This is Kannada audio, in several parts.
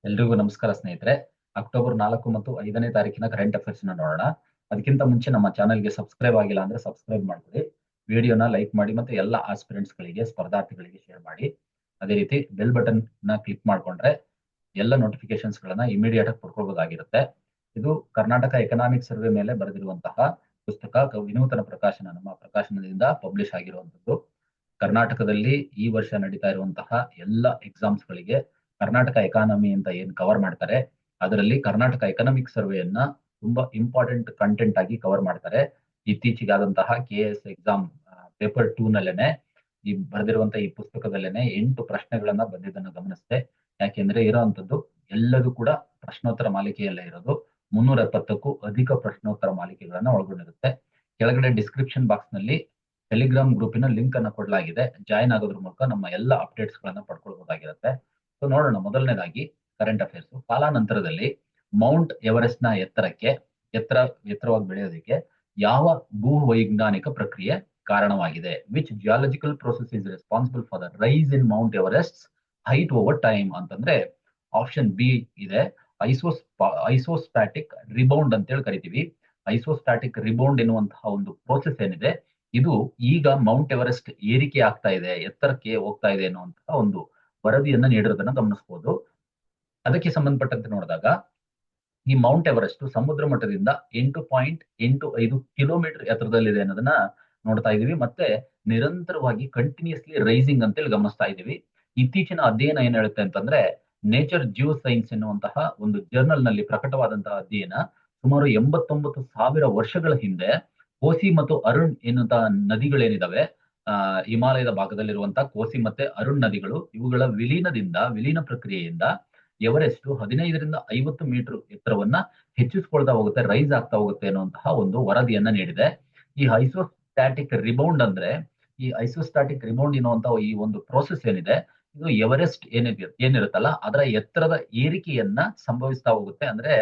ಎಲ್ರಿಗೂ ನಮಸ್ಕಾರ ಸ್ನೇಹಿತರೆ. ಅಕ್ಟೋಬರ್ 4 ಮತ್ತು 5ನೇ ತಾರೀಕಿನ ಕರೆಂಟ್ ಅಫೇರ್ಸ್ ನೋಡೋಣ. ಅದಕ್ಕಿಂತ ಮುಂಚೆ ನಮ್ಮ ಚಾನಲ್ಗೆ ಸಬ್ಸ್ಕ್ರೈಬ್ ಆಗಿಲ್ಲ ಅಂದ್ರೆ ಸಬ್ಸ್ಕ್ರೈಬ್ ಮಾಡ್ಕೊಳ್ಳಿ, ವಿಡಿಯೋನ ಲೈಕ್ ಮಾಡಿ ಮತ್ತೆ ಎಲ್ಲ ಆಸ್ಪಿರೆಂಟ್ಸ್ ಗಳಿಗೆ ಸ್ಪರ್ಧಾರ್ಥಿಗಳಿಗೆ ಶೇರ್ ಮಾಡಿ. ಅದೇ ರೀತಿ ಬೆಲ್ ಬಟನ್ ನ ಕ್ಲಿಕ್ ಮಾಡ್ಕೊಂಡ್ರೆ ಎಲ್ಲ ನೋಟಿಫಿಕೇಶನ್ಸ್ ಗಳನ್ನ ಇಮಿಡಿಯೇಟ್ ಆಗಿ ಪಡ್ಕೊಳ್ಬಹುದಾಗಿರುತ್ತೆ. ಇದು ಕರ್ನಾಟಕ ಎಕನಾಮಿಕ್ ಸರ್ವೆ ಮೇಲೆ ಬರೆದಿರುವಂತಹ ಪುಸ್ತಕ, ವಿನೂತನ ಪ್ರಕಾಶನ, ನಮ್ಮ ಪ್ರಕಾಶನದಿಂದ ಪಬ್ಲಿಷ್ ಆಗಿರುವಂತದ್ದು. ಕರ್ನಾಟಕದಲ್ಲಿ ಈ ವರ್ಷ ನಡೀತಾ ಇರುವಂತಹ ಎಲ್ಲ ಎಕ್ಸಾಮ್ಸ್ ಗಳಿಗೆ ಕರ್ನಾಟಕ ಎಕಾನಮಿ ಅಂತ ಏನ್ ಕವರ್ ಮಾಡ್ತಾರೆ, ಅದರಲ್ಲಿ ಕರ್ನಾಟಕ ಎಕನಾಮಿಕ್ ಸರ್ವೆಯನ್ನ ತುಂಬಾ ಇಂಪಾರ್ಟೆಂಟ್ ಕಂಟೆಂಟ್ ಆಗಿ ಕವರ್ ಮಾಡ್ತಾರೆ. ಇತ್ತೀಚೆಗಾದಂತಹ KS ಎಕ್ಸಾಮ್ ಪೇಪರ್ 2 ನಲ್ಲೇನೆ ಈ ಬರೆದಿರುವಂತಹ ಈ ಪುಸ್ತಕದಲ್ಲೇನೆ 8 ಪ್ರಶ್ನೆಗಳನ್ನ ಬಂದಿದ್ದನ್ನು ಗಮನಿಸಿದೆ. ಯಾಕೆಂದ್ರೆ ಇರೋಂಥದ್ದು ಎಲ್ಲದೂ ಕೂಡ ಪ್ರಶ್ನೋತ್ತರ ಮಾಲಿಕೆಯಲ್ಲೇ ಇರೋದು. 370ಕ್ಕೂ ಅಧಿಕ ಪ್ರಶ್ನೋತ್ತರ ಮಾಲಿಕೆಗಳನ್ನ ಒಳಗೊಂಡಿರುತ್ತೆ. ಕೆಳಗಡೆ ಡಿಸ್ಕ್ರಿಪ್ಷನ್ ಬಾಕ್ಸ್ ನಲ್ಲಿ ಟೆಲಿಗ್ರಾಮ್ ಗ್ರೂಪಿನ ಲಿಂಕ್ ಅನ್ನ ಕೊಡಲಾಗಿದೆ. ಜಾಯಿನ್ ಆಗೋದ್ರ ಮೂಲಕ ನಮ್ಮ ಎಲ್ಲ ಅಪ್ಡೇಟ್ಸ್ ಗಳನ್ನ ಪಡ್ಕೊಳ್ಬಹುದಾಗಿರುತ್ತೆ. ಸೊ ನೋಡೋಣ, ಮೊದಲನೇದಾಗಿ ಕರೆಂಟ್ ಅಫೇರ್ಸ್. ಕಾಲಾನಂತರದಲ್ಲಿ ಮೌಂಟ್ ಎವರೆಸ್ಟ್ ನ ಎತ್ತರವಾಗಿ ಬೆಳೆಯೋದಕ್ಕೆ ಯಾವ ಭೂ ವೈಜ್ಞಾನಿಕ ಪ್ರಕ್ರಿಯೆ ಕಾರಣವಾಗಿದೆ? Which geological process is responsible for the rise in mount Everest height over time ಅಂತಂದ್ರೆ ಆಪ್ಷನ್ ಬಿ ಇದೆ, ಐಸೋಸ್ಟ್ಯಾಟಿಕ್ ರಿಬೌಂಡ್ ಅಂತೇಳಿ ಕರಿತೀವಿ. ಐಸೋಸ್ಟ್ಯಾಟಿಕ್ ರಿಬೌಂಡ್ ಎನ್ನುವಂತಹ ಒಂದು ಪ್ರೋಸೆಸ್ ಏನಿದೆ, ಇದು ಈಗ ಮೌಂಟ್ ಎವರೆಸ್ಟ್ ಏರಿಕೆ ಆಗ್ತಾ ಇದೆ, ಎತ್ತರಕ್ಕೆ ಹೋಗ್ತಾ ಇದೆ ಅನ್ನುವಂತಹ ಒಂದು ವರದಿಯನ್ನ ನೀಡಿರೋದನ್ನ ಗಮನಿಸಬಹುದು. ಅದಕ್ಕೆ ಸಂಬಂಧಪಟ್ಟಂತೆ ನೋಡಿದಾಗ ಈ ಮೌಂಟ್ ಎವರೆಸ್ಟ್ ಸಮುದ್ರ ಮಟ್ಟದಿಂದ 8.85 ಕಿಲೋಮೀಟರ್ ಎತ್ತರದಲ್ಲಿದೆ ಅನ್ನೋದನ್ನ ನೋಡ್ತಾ ಇದೀವಿ. ಮತ್ತೆ ನಿರಂತರವಾಗಿ ಕಂಟಿನ್ಯೂಸ್ಲಿ ರೈಸಿಂಗ್ ಅಂತೇಳಿ ಗಮನಿಸ್ತಾ ಇದೀವಿ. ಇತ್ತೀಚಿನ ಅಧ್ಯಯನ ಏನ್ ಹೇಳುತ್ತೆ ಅಂತಂದ್ರೆ, ನೇಚರ್ ಜಿಯೋ ಸೈನ್ಸ್ ಎನ್ನುವಂತಹ ಒಂದು ಜರ್ನಲ್ ನಲ್ಲಿ ಪ್ರಕಟವಾದಂತಹ ಅಧ್ಯಯನ ಸುಮಾರು 89,000 ವರ್ಷಗಳ ಹಿಂದೆ ಕೋಸಿ ಮತ್ತು ಅರುಣ್ ಎನ್ನುವಂತಹ ನದಿಗಳೇನಿದಾವೆ, ಹಿಮಾಲಯದ ಭಾಗದಲ್ಲಿರುವಂತಹ ಕೋಸಿ ಮತ್ತೆ ಅರುಣ್ ನದಿಗಳು, ಇವುಗಳ ವಿಲೀನ ಪ್ರಕ್ರಿಯೆಯಿಂದ ಎವರೆಸ್ಟ್ 15ರಿಂದ 50 ಮೀಟರ್ ಎತ್ತರವನ್ನ ಹೆಚ್ಚಿಸ್ಕೊಳ್ತಾ ಹೋಗುತ್ತೆ, ರೈಸ್ ಆಗ್ತಾ ಹೋಗುತ್ತೆ ಅನ್ನುವಂತಹ ಒಂದು ವರದಿಯನ್ನ ನೀಡಿದೆ. ಈ ಐಸೋಸ್ಟ್ಯಾಟಿಕ್ ರಿಬೌಂಡ್ ಎನ್ನುವಂತಹ ಈ ಒಂದು ಪ್ರೋಸೆಸ್ ಏನಿದೆ, ಇದು ಎವರೆಸ್ಟ್ ಏನಿರುತ್ತಲ್ಲ ಅದರ ಎತ್ತರದ ಏರಿಕೆಯನ್ನ ಸಂಭವಿಸ್ತಾ ಹೋಗುತ್ತೆ. ಅಂದ್ರೆ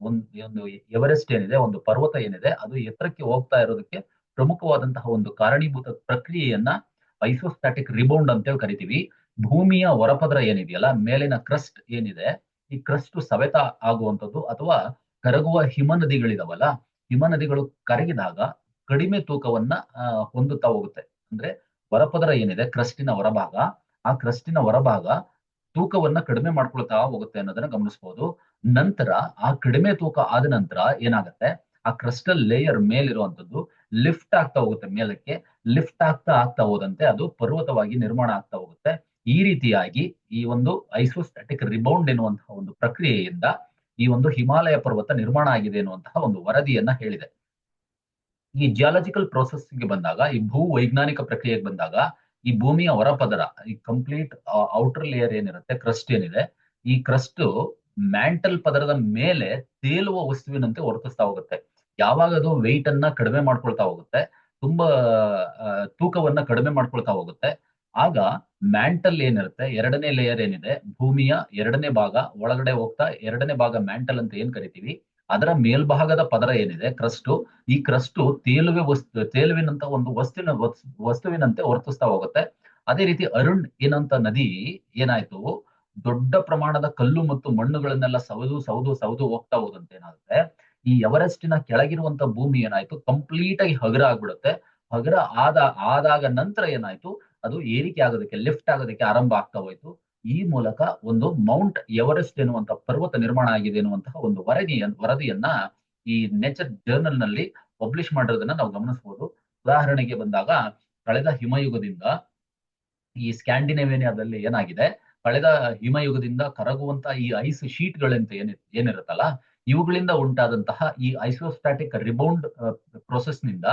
ಒಂದು ಎವರೆಸ್ಟ್ ಏನಿದೆ, ಒಂದು ಪರ್ವತ ಏನಿದೆ, ಅದು ಎತ್ತರಕ್ಕೆ ಹೋಗ್ತಾ ಇರೋದಕ್ಕೆ ಪ್ರಮುಖವಾದಂತಹ ಒಂದು ಕಾರಣೀಭೂತ ಪ್ರಕ್ರಿಯೆಯನ್ನ ಐಸೋಸ್ಟ್ಯಾಟಿಕ್ ರಿಬೌಂಡ್ ಅಂತೇಳಿ ಕರಿತೀವಿ. ಭೂಮಿಯ ಹೊರಪದರ ಏನಿದೆಯಲ್ಲ, ಮೇಲಿನ ಕ್ರಸ್ಟ್ ಏನಿದೆ, ಈ ಕ್ರಸ್ಟ್ ಸವೆತ ಆಗುವಂಥದ್ದು ಅಥವಾ ಕರಗುವ ಹಿಮನದಿಗಳಿದಾವಲ್ಲ, ಹಿಮನದಿಗಳು ಕರಗಿದಾಗ ಕಡಿಮೆ ತೂಕವನ್ನ ಹೊಂದುತ್ತಾ ಹೋಗುತ್ತೆ. ಅಂದ್ರೆ ಹೊರಪದರ ಏನಿದೆ, ಕ್ರಸ್ಟಿನ ಹೊರಭಾಗ, ಆ ಕ್ರಸ್ಟಿನ ಹೊರಭಾಗ ತೂಕವನ್ನ ಕಡಿಮೆ ಮಾಡ್ಕೊಳ್ತಾ ಹೋಗುತ್ತೆ ಅನ್ನೋದನ್ನ ಗಮನಿಸಬಹುದು. ನಂತರ ಆ ಕಡಿಮೆ ತೂಕ ಆದ ನಂತರ ಏನಾಗುತ್ತೆ, ಆ ಕ್ರಸ್ಟಲ್ ಲೇಯರ್ ಮೇಲಿರುವಂತದ್ದು ಲಿಫ್ಟ್ ಆಗ್ತಾ ಹೋಗುತ್ತೆ ಮೇಲಕ್ಕೆ. ಲಿಫ್ಟ್ ಆಗ್ತಾ ಹೋದಂತೆ ಅದು ಪರ್ವತವಾಗಿ ನಿರ್ಮಾಣ ಆಗ್ತಾ ಹೋಗುತ್ತೆ. ಈ ರೀತಿಯಾಗಿ ಈ ಒಂದು ಐಸೋಸ್ಟ್ಯಾಟಿಕ್ ರಿಬೌಂಡ್ ಎನ್ನುವಂತಹ ಒಂದು ಪ್ರಕ್ರಿಯೆಯಿಂದ ಈ ಒಂದು ಹಿಮಾಲಯ ಪರ್ವತ ನಿರ್ಮಾಣ ಆಗಿದೆ ಎನ್ನುವಂತಹ ಒಂದು ವರದಿಯನ್ನ ಹೇಳಿದೆ. ಈ ಜಿಯಾಲಜಿಕಲ್ ಪ್ರೋಸೆಸ್ ಗೆ ಬಂದಾಗ, ಈ ಭೂ ವೈಜ್ಞಾನಿಕ ಪ್ರಕ್ರಿಯೆಗೆ ಬಂದಾಗ, ಈ ಭೂಮಿಯ ಹೊರಪದರ, ಈ ಕಂಪ್ಲೀಟ್ ಔಟರ್ ಲೇಯರ್ ಏನಿರುತ್ತೆ, ಕ್ರಸ್ಟ್ ಏನಿದೆ, ಈ ಕ್ರಸ್ಟ್ ಮ್ಯಾಂಟಲ್ ಪದರದ ಮೇಲೆ ತೇಲುವ ವಸ್ತುವಿನಂತೆ ವರ್ತಿಸ್ತಾ ಹೋಗುತ್ತೆ. ಯಾವಾಗ ಅದು ವೆಯ್ಟ್ ಅನ್ನ ಕಡಿಮೆ ಮಾಡ್ಕೊಳ್ತಾ ಹೋಗುತ್ತೆ, ತುಂಬಾ ತೂಕವನ್ನ ಕಡಿಮೆ ಮಾಡ್ಕೊಳ್ತಾ ಹೋಗುತ್ತೆ, ಆಗ ಮ್ಯಾಂಟಲ್ ಏನಿರುತ್ತೆ, ಎರಡನೇ ಲೇಯರ್ ಏನಿದೆ, ಭೂಮಿಯ ಎರಡನೇ ಭಾಗ ಒಳಗಡೆ ಹೋಗ್ತಾ, ಎರಡನೇ ಭಾಗ ಮ್ಯಾಂಟಲ್ ಅಂತ ಏನ್ ಕರಿತೀವಿ, ಅದರ ಮೇಲ್ಭಾಗದ ಪದರ ಏನಿದೆ ಕ್ರಸ್ಟ್, ಈ ಕ್ರಸ್ಟ್ ತೇಲುವಿನಂತ ಒಂದು ವಸ್ತುವಿನಂತೆ ವರ್ತಿಸ್ತಾ ಹೋಗುತ್ತೆ. ಅದೇ ರೀತಿ ಅರುಣ್ ಏನಂತ ನದಿ ಏನಾಯ್ತು, ದೊಡ್ಡ ಪ್ರಮಾಣದ ಕಲ್ಲು ಮತ್ತು ಮಣ್ಣುಗಳನ್ನೆಲ್ಲ ಸೌದು ಹೋಗ್ತಾ ಹೋದಂತೆ ಏನಾಗುತ್ತೆ, ಈ ಎವರೆಸ್ಟಿನ ಕೆಳಗಿರುವಂತ ಭೂಮಿ ಏನಾಯ್ತು, ಕಂಪ್ಲೀಟ್ ಆಗಿ ಹಗುರ ಆಗ್ಬಿಡುತ್ತೆ. ಹಗುರ ಆದಾಗ ನಂತರ ಏನಾಯ್ತು, ಅದು ಏರಿಕೆ ಆಗೋದಕ್ಕೆ, ಲಿಫ್ಟ್ ಆಗೋದಕ್ಕೆ ಆರಂಭ ಆಗ್ತಾ ಹೋಯ್ತು. ಈ ಮೂಲಕ ಒಂದು ಮೌಂಟ್ ಎವರೆಸ್ಟ್ ಎನ್ನುವಂತಹ ಪರ್ವತ ನಿರ್ಮಾಣ ಆಗಿದೆ ಎನ್ನುವಂತಹ ಒಂದು ವರದಿಯನ್ನ ಈ ನೇಚರ್ ಜರ್ನಲ್ ನಲ್ಲಿ ಪಬ್ಲಿಷ್ ಮಾಡಿರೋದನ್ನ ನಾವು ಗಮನಿಸಬಹುದು. ಉದಾಹರಣೆಗೆ ಬಂದಾಗ, ಕಳೆದ ಹಿಮಯುಗದಿಂದ ಈ ಸ್ಕ್ಯಾಂಡಿನೇವಿಯಾದಲ್ಲಿ ಏನಾಗಿದೆ, ಕಳೆದ ಹಿಮಯುಗದಿಂದ ಕರಗುವಂತ ಈ ಐಸ್ ಶೀಟ್ ಗಳಂತ ಏನಿರುತ್ತಲ್ಲ, ಇವುಗಳಿಂದ ಉಂಟಾದಂತಹ ಈ ಐಸೋಸ್ಟ್ಯಾಟಿಕ್ ರಿಬೌಂಡ್ ಪ್ರೊಸೆಸ್ ನಿಂದ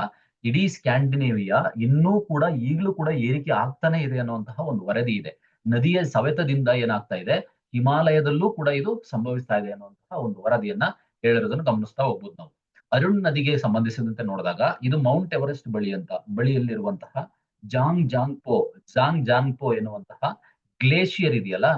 ಇಡೀ ಸ್ಕ್ಯಾಂಡಿನೇವಿಯಾ ಈಗಲೂ ಕೂಡ ಏರಿಕೆ ಆಗ್ತಾನೆ ಇದೆ ಅನ್ನುವಂತಹ ಒಂದು ವರದಿ ಇದೆ. ನದಿಯ ಸವೆತದಿಂದ ಏನಾಗ್ತಾ ಇದೆ, ಹಿಮಾಲಯದಲ್ಲೂ ಕೂಡ ಇದು ಸಂಭವಿಸ್ತಾ ಇದೆ ಅನ್ನುವಂತಹ ಒಂದು ವರದಿಯನ್ನ ಹೇಳಿರೋದನ್ನು ಗಮನಿಸ್ತಾ ಹೋಗ್ಬೋದು ನಾವು. ಅರುಣ್ ನದಿಗೆ ಸಂಬಂಧಿಸಿದಂತೆ ನೋಡಿದಾಗ, ಇದು ಮೌಂಟ್ ಎವರೆಸ್ಟ್ ಬಳಿಯಲ್ಲಿರುವಂತಹ ಜಾಂಗ್ ಪೋ ಎನ್ನುವಂತಹ ಗ್ಲೇಷಿಯರ್ ಇದೆಯಲ್ಲ,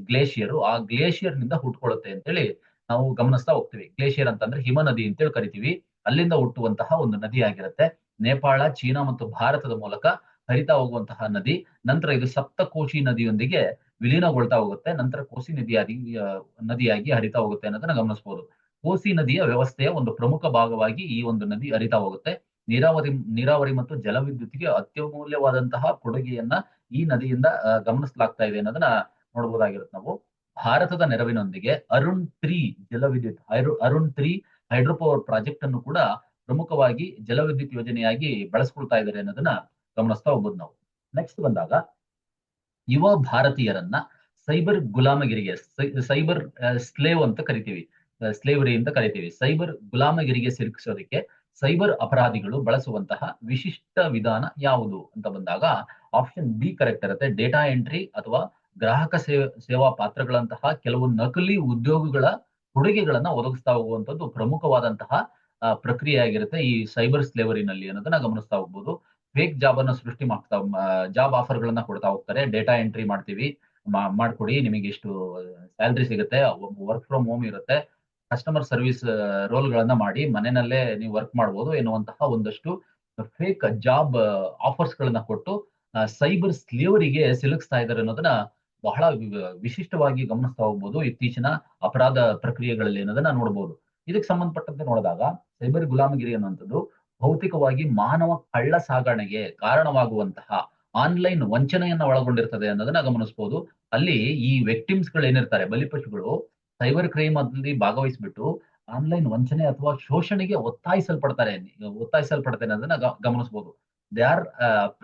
ಗ್ಲೇಷಿಯರ್, ಆ ಗ್ಲೇಷಿಯರ್ ನಿಂದ ಹುಟ್ಕೊಳ್ಳುತ್ತೆ ಅಂತೇಳಿ ನಾವು ಗಮನಿಸ್ತಾ ಹೋಗ್ತೀವಿ. ಗ್ಲೇಷಿಯರ್ ಅಂತಂದ್ರೆ ಹಿಮ ನದಿ ಅಂತೇಳಿ ಕರಿತೀವಿ. ಅಲ್ಲಿಂದ ಹುಟ್ಟುವಂತಹ ಒಂದು ನದಿ ಆಗಿರುತ್ತೆ. ನೇಪಾಳ, ಚೀನಾ ಮತ್ತು ಭಾರತದ ಮೂಲಕ ಹರಿತಾ ಹೋಗುವಂತಹ ನದಿ. ನಂತರ ಇದು ಸಪ್ತಕೋಶಿ ನದಿಯೊಂದಿಗೆ ವಿಲೀನಗೊಳ್ತಾ ಹೋಗುತ್ತೆ, ನಂತರ ಕೋಸಿ ನದಿಯಾಗಿ ಹರಿತಾ ಹೋಗುತ್ತೆ ಅನ್ನೋದನ್ನ ಗಮನಿಸಬಹುದು. ಕೋಸಿ ನದಿಯ ವ್ಯವಸ್ಥೆಯ ಒಂದು ಪ್ರಮುಖ ಭಾಗವಾಗಿ ಈ ಒಂದು ನದಿ ಹರಿತಾ ಹೋಗುತ್ತೆ. ನೀರಾವರಿ ಮತ್ತು ಜಲವಿದ್ಯುತ್ತಿಗೆ ಅತ್ಯಮೂಲ್ಯವಾದಂತಹ ಕೊಡುಗೆಯನ್ನ ಈ ನದಿಯಿಂದ ಗಮನಿಸಲಾಗ್ತಾ ಇದೆ ಅನ್ನೋದನ್ನ ನೋಡಬಹುದಾಗಿರುತ್ತೆ ನಾವು. ಭಾರತದ ನೆರವಿನೊಂದಿಗೆ ಅರುಣ್ 3 ಹೈಡ್ರೋ ಪವರ್ ಪ್ರಾಜೆಕ್ಟ್ ಅನ್ನು ಕೂಡ ಪ್ರಮುಖವಾಗಿ ಜಲವಿದ್ಯುತ್ ಯೋಜನೆಯಾಗಿ ಬಳಸ್ಕೊಳ್ತಾ ಇದ್ದಾರೆ ಅನ್ನೋದನ್ನ ಗಮನಿಸ್ತಾ ಹೋಗ್ಬೋದು ನಾವು. ನೆಕ್ಸ್ಟ್ ಬಂದಾಗ ಯುವ ಭಾರತೀಯರನ್ನ ಸೈಬರ್ ಗುಲಾಮಗಿರಿಗೆ, ಸೈಬರ್ ಸ್ಲೇವ್ ಅಂತ ಕರಿತೀವಿ, ಸ್ಲೇವರಿ ಅಂತ ಕರಿತೀವಿ. ಸೈಬರ್ ಗುಲಾಮಗಿರಿಗೆ ಸಿಲುಕಿಸೋದಕ್ಕೆ ಸೈಬರ್ ಅಪರಾಧಿಗಳು ಬಳಸುವಂತಹ ವಿಶಿಷ್ಟ ವಿಧಾನ ಯಾವುದು ಅಂತ ಬಂದಾಗ ಆಪ್ಷನ್ ಬಿ ಕರೆಕ್ಟ್ ಇರುತ್ತೆ. ಡೇಟಾ ಎಂಟ್ರಿ ಅಥವಾ ಗ್ರಾಹಕ ಸೇವಾ ಪಾತ್ರಗಳಂತಹ ಕೆಲವು ನಕಲಿ ಉದ್ಯೋಗಗಳ ಕೊಡುಗೆಗಳನ್ನ ಒದಗಿಸ್ತಾ ಹೋಗುವಂತದ್ದು ಪ್ರಮುಖವಾದಂತಹ ಪ್ರಕ್ರಿಯೆ ಆಗಿರುತ್ತೆ ಈ ಸೈಬರ್ ಸ್ಲೇವರಿನಲ್ಲಿ ಅನ್ನೋದನ್ನ ಗಮನಿಸ್ತಾ ಹೋಗ್ಬೋದು. ಫೇಕ್ ಜಾಬ್ ಅನ್ನ ಸೃಷ್ಟಿ ಮಾಡ್ತಾ, ಜಾಬ್ ಆಫರ್ ಗಳನ್ನ ಕೊಡ್ತಾ ಹೋಗ್ತಾರೆ. ಡೇಟಾ ಎಂಟ್ರಿ ಮಾಡ್ತೀವಿ, ಮಾಡ್ಕೊಡಿ, ನಿಮಗೆ ಇಷ್ಟು ಸ್ಯಾಲ್ರಿ ಸಿಗುತ್ತೆ, ವರ್ಕ್ ಫ್ರಮ್ ಹೋಮ್ ಇರುತ್ತೆ, ಕಸ್ಟಮರ್ ಸರ್ವಿಸ್ ರೋಲ್ ಗಳನ್ನ ಮಾಡಿ ಮನೆಯಲ್ಲೇ ನೀವು ವರ್ಕ್ ಮಾಡಬಹುದು ಎನ್ನುವಂತಹ ಒಂದಷ್ಟು ಫೇಕ್ ಜಾಬ್ ಆಫರ್ಸ್ ಗಳನ್ನ ಕೊಟ್ಟು ಸೈಬರ್ ಸ್ಲೇವರಿಗೆ ಸಿಲುಕಿಸ್ತಾ ಇದ್ದಾರೆ ಅನ್ನೋದನ್ನ ಬಹಳ ವಿಶಿಷ್ಟವಾಗಿ ಗಮನಿಸ್ತಾ ಹೋಗ್ಬೋದು ಇತ್ತೀಚಿನ ಅಪರಾಧ ಪ್ರಕ್ರಿಯೆಗಳಲ್ಲಿ ಅನ್ನೋದನ್ನ ನೋಡಬಹುದು. ಇದಕ್ಕೆ ಸಂಬಂಧಪಟ್ಟಂತೆ ನೋಡಿದಾಗ ಸೈಬರ್ ಗುಲಾಮಗಿರಿ ಅನ್ನುವಂಥದ್ದು ಭೌತಿಕವಾಗಿ ಮಾನವ ಕಳ್ಳ ಸಾಗಣೆಗೆ ಕಾರಣವಾಗುವಂತಹ ಆನ್ಲೈನ್ ವಂಚನೆಯನ್ನ ಒಳಗೊಂಡಿರ್ತದೆ ಅನ್ನೋದನ್ನ ಗಮನಿಸಬಹುದು. ಅಲ್ಲಿ ಈ ವಿಕ್ಟಿಮ್ಸ್ ಗಳು ಏನಿರ್ತಾರೆ, ಬಲಿಪಶುಗಳು, ಸೈಬರ್ ಕ್ರೈಮ್ ಅಲ್ಲಿ ಭಾಗವಹಿಸ್ಬಿಟ್ಟು ಆನ್ಲೈನ್ ವಂಚನೆ ಅಥವಾ ಶೋಷಣೆಗೆ ಒತ್ತಾಯಿಸಲ್ಪಡ್ತಾರೆ ಅನ್ನೋದನ್ನ ಗಮನಿಸಬಹುದು. They are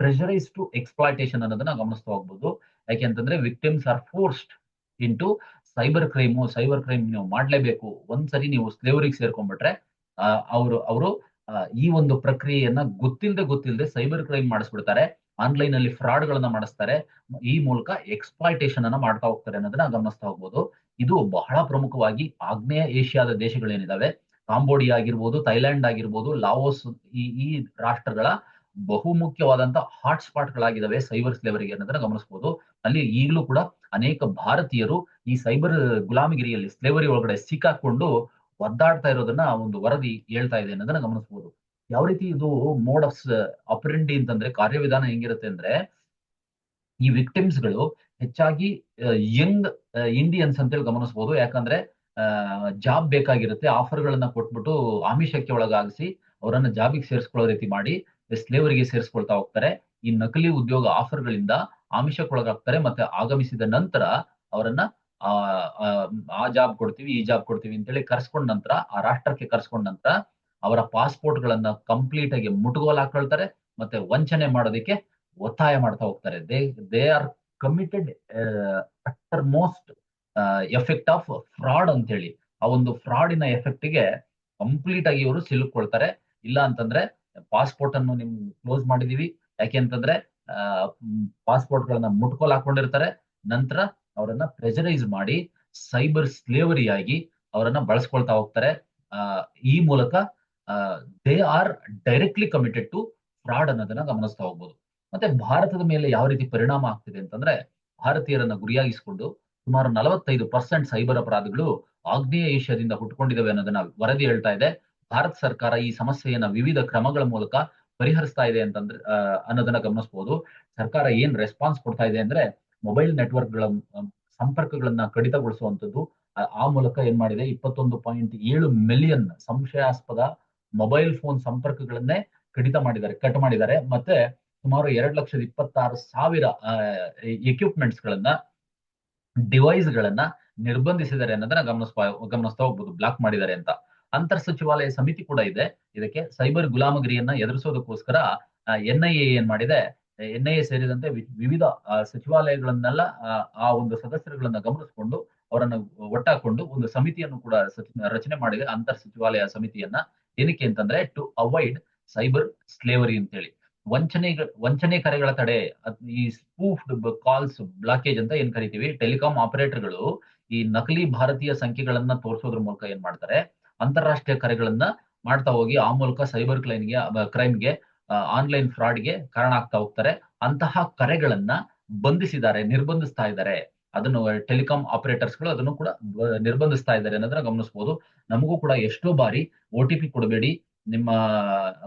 pressurise to exploitation ಅನ್ನೋದನ್ನ ಗಮನಿಸ್ತಾ ಹೋಗ್ಬೋದು. ಯಾಕೆಂತಂದ್ರೆ victims are forced into cyber crime ನೀವು ಮಾಡ್ಲೇಬೇಕು. ಒಂದ್ಸರಿ ನೀವು ಸ್ಲೇವರಿಗೆ ಸೇರ್ಕೊಂಡ್ಬಿಟ್ರೆ ಅವರು ಈ ಒಂದು ಪ್ರಕ್ರಿಯೆಯನ್ನ ಗೊತ್ತಿಲ್ಲದೆ ಸೈಬರ್ ಕ್ರೈಮ್ ಮಾಡಿಸ್ಬಿಡ್ತಾರೆ, ಆನ್ಲೈನ್ ಅಲ್ಲಿ ಫ್ರಾಡ್ ಗಳನ್ನ ಮಾಡಿಸ್ತಾರೆ, ಈ ಮೂಲಕ ಎಕ್ಸ್ಪ್ಲಾಯ್ಟೇಷನ್ ಅನ್ನ ಮಾಡ್ತಾ ಹೋಗ್ತಾರೆ ಅನ್ನೋದನ್ನ ಗಮನಿಸ್ತಾ ಹೋಗ್ಬೋದು. ಇದು ಬಹಳ ಪ್ರಮುಖವಾಗಿ ಆಗ್ನೇಯ ಏಷ್ಯಾದ ದೇಶಗಳೇನಿದಾವೆ, ಕಾಂಬೋಡಿಯಾ ಆಗಿರ್ಬೋದು, ಥೈಲ್ಯಾಂಡ್ ಆಗಿರ್ಬೋದು, ಲಾವೋಸ್, ಈ ರಾಷ್ಟ್ರಗಳ ಬಹುಮುಖ್ಯವಾದಂತ ಹಾಟ್ ಸ್ಪಾಟ್ ಗಳಾಗಿದ್ದಾವೆ ಸೈಬರ್ ಸ್ಲೇವರಿಗೆ ಅನ್ನೋದನ್ನ ಗಮನಿಸಬಹುದು. ಅಲ್ಲಿ ಈಗಲೂ ಕೂಡ ಅನೇಕ ಭಾರತೀಯರು ಈ ಸೈಬರ್ ಗುಲಾಮಗಿರಿಯಲ್ಲಿ, ಸ್ಲೇವರಿ ಒಳಗಡೆ ಸಿಕ್ಕಾಕೊಂಡು ಒದ್ದಾಡ್ತಾ ಇರೋದನ್ನ ಒಂದು ವರದಿ ಹೇಳ್ತಾ ಇದೆ ಅನ್ನೋದನ್ನ ಗಮನಿಸಬಹುದು. ಯಾವ ರೀತಿ ಇದು ಮೋಡ್ ಆಫ್ ಆಪರೆಂಡಿ ಅಂತಂದ್ರೆ ಕಾರ್ಯವಿಧಾನ ಹೆಂಗಿರುತ್ತೆ ಅಂದ್ರೆ, ಈ ವಿಕ್ಟಿಮ್ಸ್ ಗಳು ಹೆಚ್ಚಾಗಿ ಯಂಗ್ ಇಂಡಿಯನ್ಸ್ ಅಂತೇಳಿ ಗಮನಿಸಬಹುದು. ಯಾಕಂದ್ರೆ ಜಾಬ್ ಬೇಕಾಗಿರುತ್ತೆ, ಆಫರ್ ಗಳನ್ನ ಕೊಟ್ಬಿಟ್ಟು ಆಮಿಷಕ್ಕೆ ಒಳಗಾಗಿಸಿ ಅವರನ್ನ ಜಾಬಿಗೆ ಸೇರಿಸ್ಕೊಳ್ಳೋ ರೀತಿ ಮಾಡಿ ಸ್ಲೇವರಿಗೆ ಸೇರಿಸ್ಕೊಳ್ತಾ ಹೋಗ್ತಾರೆ. ಈ ನಕಲಿ ಉದ್ಯೋಗ ಆಫರ್ ಗಳಿಂದ ಆಮಿಷಕ್ಕೊಳಗಾಗ್ತಾರೆ. ಮತ್ತೆ ಆಗಮಿಸಿದ ನಂತರ ಅವರನ್ನ ಆ ಜಾಬ್ ಕೊಡ್ತೀವಿ, ಈ ಜಾಬ್ ಕೊಡ್ತೀವಿ ಅಂತೇಳಿ ಕರ್ಸ್ಕೊಂಡ ನಂತರ, ಆ ರಾಷ್ಟ್ರಕ್ಕೆ ಕರ್ಸ್ಕೊಂಡ ನಂತರ ಅವರ ಪಾಸ್ಪೋರ್ಟ್ ಗಳನ್ನ ಕಂಪ್ಲೀಟ್ ಆಗಿ ಮುಟ್ಟುಗೋಲು ಹಾಕೊಳ್ತಾರೆ, ಮತ್ತೆ ವಂಚನೆ ಮಾಡೋದಕ್ಕೆ ಒತ್ತಾಯ ಮಾಡ್ತಾ ಹೋಗ್ತಾರೆ. They are committed utter most effect of fraud ಅಂತೇಳಿ. ಆ ಒಂದು ಫ್ರಾಡಿನ ಎಫೆಕ್ಟ್ ಗೆ ಕಂಪ್ಲೀಟ್ ಆಗಿ ಇವರು ಸಿಲುಕೊಳ್ತಾರೆ. ಇಲ್ಲ ಅಂತಂದ್ರೆ ಪಾಸ್ಪೋರ್ಟ್ ಅನ್ನು ನಿಮ್ ಕ್ಲೋಸ್ ಮಾಡಿದೀವಿ, ಯಾಕೆ ಅಂತಂದ್ರೆ ಪಾಸ್ಪೋರ್ಟ್ ಗಳನ್ನ ಮುಟ್ಕೋಲ್ ಹಾಕೊಂಡಿರ್ತಾರೆ. ನಂತರ ಅವರನ್ನ ಪ್ರೆಷರೈಸ್ ಮಾಡಿ ಸೈಬರ್ ಸ್ಲೇವರಿಯಾಗಿ ಅವರನ್ನ ಬಳಸ್ಕೊಳ್ತಾ ಹೋಗ್ತಾರೆ. ಈ ಮೂಲಕ they are directly committed to fraud ಅನ್ನೋದನ್ನ ಗಮನಿಸ್ತಾ ಹೋಗ್ಬೋದು. ಮತ್ತೆ ಭಾರತದ ಮೇಲೆ ಯಾವ ರೀತಿ ಪರಿಣಾಮ ಆಗ್ತಿದೆ ಅಂತಂದ್ರೆ, ಭಾರತೀಯರನ್ನ ಗುರಿಯಾಗಿಸಿಕೊಂಡು ಸುಮಾರು 45% ಸೈಬರ್ ಅಪರಾಧಗಳು ಆಗ್ನೇಯ ಏಷ್ಯಾದಿಂದ ಹುಟ್ಟುಕೊಂಡಿದ್ದಾವೆ ಅನ್ನೋದನ್ನ ವರದಿ ಹೇಳ್ತಾ ಇದೆ. ಭಾರತ ಸರ್ಕಾರ ಈ ಸಮಸ್ಯೆಯನ್ನ ವಿವಿಧ ಕ್ರಮಗಳ ಮೂಲಕ ಪರಿಹರಿಸ್ತಾ ಇದೆ ಅಂತಂದ್ರೆ ಅನ್ನೋದನ್ನ ಗಮನಿಸಬಹುದು. ಸರ್ಕಾರ ಏನ್ ರೆಸ್ಪಾನ್ಸ್ ಕೊಡ್ತಾ ಇದೆ ಅಂದ್ರೆ, ಮೊಬೈಲ್ ನೆಟ್ವರ್ಕ್ಗಳ ಸಂಪರ್ಕಗಳನ್ನ ಕಡಿತಗೊಳಿಸುವಂತದ್ದು. ಆ ಮೂಲಕ ಏನ್ ಮಾಡಿದೆ, 21.7 ಮಿಲಿಯನ್ ಸಂಶಯಾಸ್ಪದ ಮೊಬೈಲ್ ಫೋನ್ ಸಂಪರ್ಕಗಳನ್ನೇ ಕಟ್ ಮಾಡಿದ್ದಾರೆ. ಮತ್ತೆ ಸುಮಾರು 2,26,000 ಎಕ್ವಿಪ್ಮೆಂಟ್ಸ್ ಗಳನ್ನ, ಡಿವೈಸ್ ಗಳನ್ನ ನಿರ್ಬಂಧಿಸಿದ್ದಾರೆ ಅನ್ನೋದನ್ನ ಗಮನಿಸ್ತಾ ಹೋಗ್ಬೋದು, ಬ್ಲಾಕ್ ಮಾಡಿದ್ದಾರೆ ಅಂತ. ಅಂತರ್ ಸಚಿವಾಲಯ ಸಮಿತಿ ಕೂಡ ಇದೆ ಇದಕ್ಕೆ. ಸೈಬರ್ ಗುಲಾಮಗಿರಿಯನ್ನ ಎದುರಿಸೋದಕ್ಕೋಸ್ಕರ NIA ಏನ್ ಮಾಡಿದೆ, NIA ಸೇರಿದಂತೆ ವಿವಿಧ ಸಚಿವಾಲಯಗಳನ್ನೆಲ್ಲ ಆ ಒಂದು ಸದಸ್ಯರುಗಳನ್ನ ಗಮನಿಸಿಕೊಂಡು ಅವರನ್ನ ಒಟ್ಟಾಕೊಂಡು ಒಂದು ಸಮಿತಿಯನ್ನು ಕೂಡ ರಚನೆ ಮಾಡಿದೆ, ಅಂತರ್ ಸಚಿವಾಲಯ ಸಮಿತಿಯನ್ನ. ಏನಕ್ಕೆ ಅಂತಂದ್ರೆ, ಟು ಅವಾಯ್ಡ್ ಸೈಬರ್ ಸ್ಲೇವರಿ ಅಂತೇಳಿ. ವಂಚನೆ ಕರೆಗಳ ತಡೆ, ಈ ಸ್ಪೂಫ್ಡ್ ಕಾಲ್ಸ್ ಬ್ಲಾಕೇಜ್ ಅಂತ ಏನ್ ಕರಿತೀವಿ. ಟೆಲಿಕಾಂ ಆಪರೇಟರ್ಗಳು ಈ ನಕಲಿ ಭಾರತೀಯ ಸಂಖ್ಯೆಗಳನ್ನ ತೋರಿಸೋದ್ರ ಮೂಲಕ ಏನ್ ಮಾಡ್ತಾರೆ, ಅಂತಾರಾಷ್ಟ್ರೀಯ ಕರೆಗಳನ್ನ ಮಾಡ್ತಾ ಹೋಗಿ ಆ ಮೂಲಕ ಸೈಬರ್ ಕ್ರೈಮ್ಗೆ, ಆನ್ಲೈನ್ ಫ್ರಾಡ್ಗೆ ಕಾರಣ ಆಗ್ತಾ ಹೋಗ್ತಾರೆ. ಅಂತಹ ಕರೆಗಳನ್ನ ನಿರ್ಬಂಧಿಸ್ತಾ ಇದ್ದಾರೆ. ಅದನ್ನು ಟೆಲಿಕಾಂ ಆಪರೇಟರ್ಸ್ ಗಳು ಅದನ್ನು ಕೂಡ ನಿರ್ಬಂಧಿಸ್ತಾ ಇದ್ದಾರೆ ಅನ್ನೋದನ್ನ ಗಮನಿಸಬಹುದು. ನಮಗೂ ಕೂಡ ಎಷ್ಟೋ ಬಾರಿ OTP ಕೊಡಬೇಡಿ, ನಿಮ್ಮ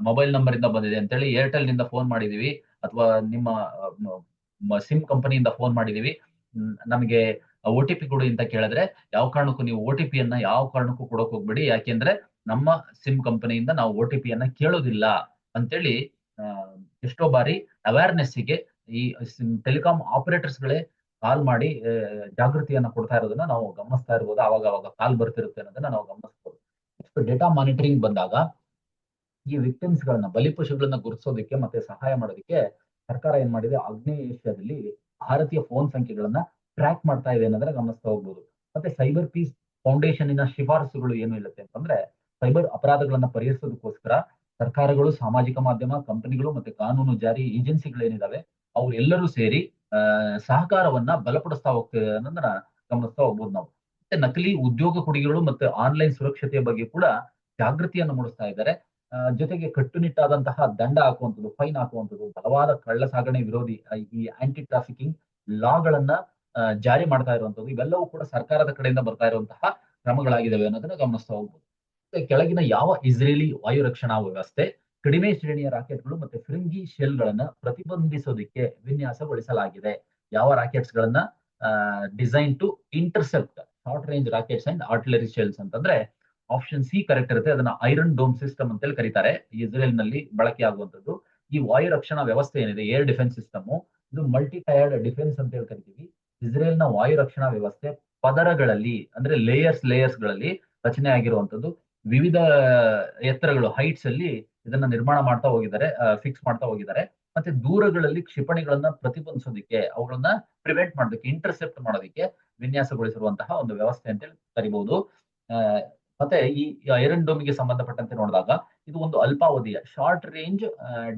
ಮೊಬೈಲ್ ನಂಬರ್ ಇಂದ ಬಂದಿದೆ ಅಂತೇಳಿ ಏರ್ಟೆಲ್ ನಿಂದ ಫೋನ್ ಮಾಡಿದೀವಿ ಅಥವಾ ನಿಮ್ಮ ಸಿಮ್ ಕಂಪನಿಯಿಂದ ಫೋನ್ ಮಾಡಿದೀವಿ, ನಮಗೆ OTP ಕೊಡಿ ಅಂತ ಕೇಳಿದ್ರೆ ಯಾವ ಕಾರಣಕ್ಕೂ ನೀವು OTP ಯನ್ನ ಯಾವ ಕಾರಣಕ್ಕೂ ಕೊಡೋಕ್ ಹೋಗ್ಬೇಡಿ, ಯಾಕೆಂದ್ರೆ ನಮ್ಮ ಸಿಮ್ ಕಂಪನಿಯಿಂದ ನಾವು OTP ಯನ್ನ ಕೇಳೋದಿಲ್ಲ ಅಂತೇಳಿ ಆ, ಎಷ್ಟೋ ಬಾರಿ ಅವೇರ್ನೆಸ್ಸಿಗೆ ಈ ಟೆಲಿಕಾಂ ಆಪರೇಟರ್ಸ್ ಗಳೇ ಕಾಲ್ ಮಾಡಿ ಜಾಗೃತಿಯನ್ನ ಕೊಡ್ತಾ ಇರೋದನ್ನ ನಾವು ಗಮನಿಸ್ತಾ ಇರ್ಬೋದು. ಅವಾಗ ಅವಾಗ ಕಾಲ್ ಬರ್ತಿರುತ್ತೆ ಅನ್ನೋದನ್ನ ನಾವು ಗಮನಿಸಬಹುದು. ಡೇಟಾ ಮಾನಿಟರಿಂಗ್ ಬಂದಾಗ ಈ ವಿಕ್ಟಿಮ್ಸ್ ಗಳನ್ನ, ಬಲಿಪಶುಗಳನ್ನ ಗುರುತಿಸೋದಕ್ಕೆ ಮತ್ತೆ ಸಹಾಯ ಮಾಡೋದಕ್ಕೆ ಸರ್ಕಾರ ಏನ್ ಮಾಡಿದೆ, ಆಗ್ನೇಯ ಏಷ್ಯಾದಲ್ಲಿ ಭಾರತೀಯ ಫೋನ್ ಸಂಖ್ಯೆಗಳನ್ನ ಟ್ರ್ಯಾಕ್ ಮಾಡ್ತಾ ಇದೆ ಅನ್ನೋದನ್ನ ಗಮನಿಸ್ತಾ ಹೋಗ್ಬೋದು. ಮತ್ತೆ ಸೈಬರ್ ಪೀಸ್ ಫೌಂಡೇಶನ್ನಿನ ಶಿಫಾರಸುಗಳು ಏನು ಇರುತ್ತೆ ಅಂತಂದ್ರೆ, ಸೈಬರ್ ಅಪರಾಧಗಳನ್ನ ಪರಿಹರಿಸೋದಕ್ಕೋಸ್ಕರ ಸರ್ಕಾರಗಳು, ಸಾಮಾಜಿಕ ಮಾಧ್ಯಮ ಕಂಪನಿಗಳು ಮತ್ತೆ ಕಾನೂನು ಜಾರಿ ಏಜೆನ್ಸಿಗಳೇನಿದಾವೆ ಅವರೆಲ್ಲರೂ ಸೇರಿ ಆ, ಸಹಕಾರವನ್ನ ಬಲಪಡಿಸ್ತಾ ಹೋಗ್ತದೆ ಅನ್ನೋದನ್ನ ಗಮನಿಸ್ತಾ ಹೋಗ್ಬೋದು ನಾವು. ಮತ್ತೆ ನಕಲಿ ಉದ್ಯೋಗ ಕೊಡುಗೆಗಳು ಮತ್ತೆ ಆನ್ಲೈನ್ ಸುರಕ್ಷತೆಯ ಬಗ್ಗೆ ಕೂಡ ಜಾಗೃತಿಯನ್ನು ಮೂಡಿಸ್ತಾ ಇದ್ದಾರೆ. ಜೊತೆಗೆ ಕಟ್ಟುನಿಟ್ಟಾದಂತಹ ದಂಡ ಹಾಕುವಂಥದ್ದು, ಫೈನ್ ಹಾಕುವಂಥದ್ದು, ಬಲವಾದ ಕಳ್ಳ ಸಾಗಣೆ ವಿರೋಧಿ ಈ ಆಂಟಿ ಟ್ರಾಫಿಕಿಂಗ್ ಲಾಗಳನ್ನ ಜಾರಿ ಮಾಡ್ತಾ ಇರುವಂತದ್ದು, ಇವೆಲ್ಲವೂ ಕೂಡ ಸರ್ಕಾರದ ಕಡೆಯಿಂದ ಬರ್ತಾ ಇರುವಂತಹ ಕ್ರಮಗಳಾಗಿದ್ದಾವೆ ಅನ್ನೋದನ್ನ ಗಮನಿಸ್ತಾ ಹೋಗ್ಬೋದು. ಮತ್ತೆ ಕೆಳಗಿನ ಯಾವ ಇಸ್ರೇಲಿ ವಾಯು ರಕ್ಷಣಾ ವ್ಯವಸ್ಥೆ ಕಡಿಮೆ ಶ್ರೇಣಿಯ ರಾಕೆಟ್ಗಳು ಮತ್ತೆ ಫಿರಂಗಿ ಶೆಲ್ ಗಳನ್ನ ಪ್ರತಿಬಂಧಿಸೋದಕ್ಕೆ ವಿನ್ಯಾಸಗೊಳಿಸಲಾಗಿದೆ? ಯಾವ ರಾಕೆಟ್ಸ್ ಗಳನ್ನ design to intercept short range rockets and artillery shells ಅಂತಂದ್ರೆ ಆಪ್ಷನ್ ಸಿ ಕರೆಕ್ಟ್ ಇರುತ್ತೆ. ಅದನ್ನ ಐರನ್ ಡೋಮ್ ಸಿಸ್ಟಮ್ ಅಂತೇಳಿ ಕರೀತಾರೆ. ಇಸ್ರೇಲ್ ನಲ್ಲಿ ಬಳಕೆ ಆಗುವಂತದ್ದು ಈ ವಾಯು ರಕ್ಷಣಾ ವ್ಯವಸ್ಥೆ ಏನಿದೆ, ಏರ್ ಡಿಫೆನ್ಸ್ ಸಿಸ್ಟಮ್, ಇದು ಮಲ್ಟಿ ಟೈರ್ಡ್ ಡಿಫೆನ್ಸ್ ಅಂತ ಹೇಳಿ ಕರಿತೀವಿ. ಇಸ್ರೇಲ್ ನ ವಾಯು ರಕ್ಷಣಾ ವ್ಯವಸ್ಥೆ ಪದರಗಳಲ್ಲಿ ಅಂದ್ರೆ ಲೇಯರ್ಸ್ ಗಳಲ್ಲಿ ರಚನೆ ಆಗಿರುವಂತದ್ದು. ವಿವಿಧ ಎತ್ತರಗಳು, ಹೈಟ್ಸ್ ಅಲ್ಲಿ ಇದನ್ನ ನಿರ್ಮಾಣ ಮಾಡ್ತಾ ಹೋಗಿದ್ದಾರೆ, ಫಿಕ್ಸ್ ಮಾಡ್ತಾ ಹೋಗಿದ್ದಾರೆ. ಮತ್ತೆ ದೂರಗಳಲ್ಲಿ ಕ್ಷಿಪಣಿಗಳನ್ನ ಪ್ರತಿಬಂಧಿಸೋದಕ್ಕೆ, ಅವುಗಳನ್ನ ಪ್ರಿವೆಂಟ್ ಮಾಡೋದಕ್ಕೆ, ಇಂಟರ್ಸೆಪ್ಟ್ ಮಾಡೋದಕ್ಕೆ ವಿನ್ಯಾಸಗೊಳಿಸಿರುವಂತಹ ಒಂದು ವ್ಯವಸ್ಥೆ ಅಂತೇಳಿ ಕರಿಬಹುದು. ಆ, ಮತ್ತೆ ಈ ಐರನ್ ಡೋಮ್ ಗೆ ಸಂಬಂಧಪಟ್ಟಂತೆ ನೋಡಿದಾಗ ಇದು ಒಂದು ಅಲ್ಪಾವಧಿಯ ಶಾರ್ಟ್ ರೇಂಜ್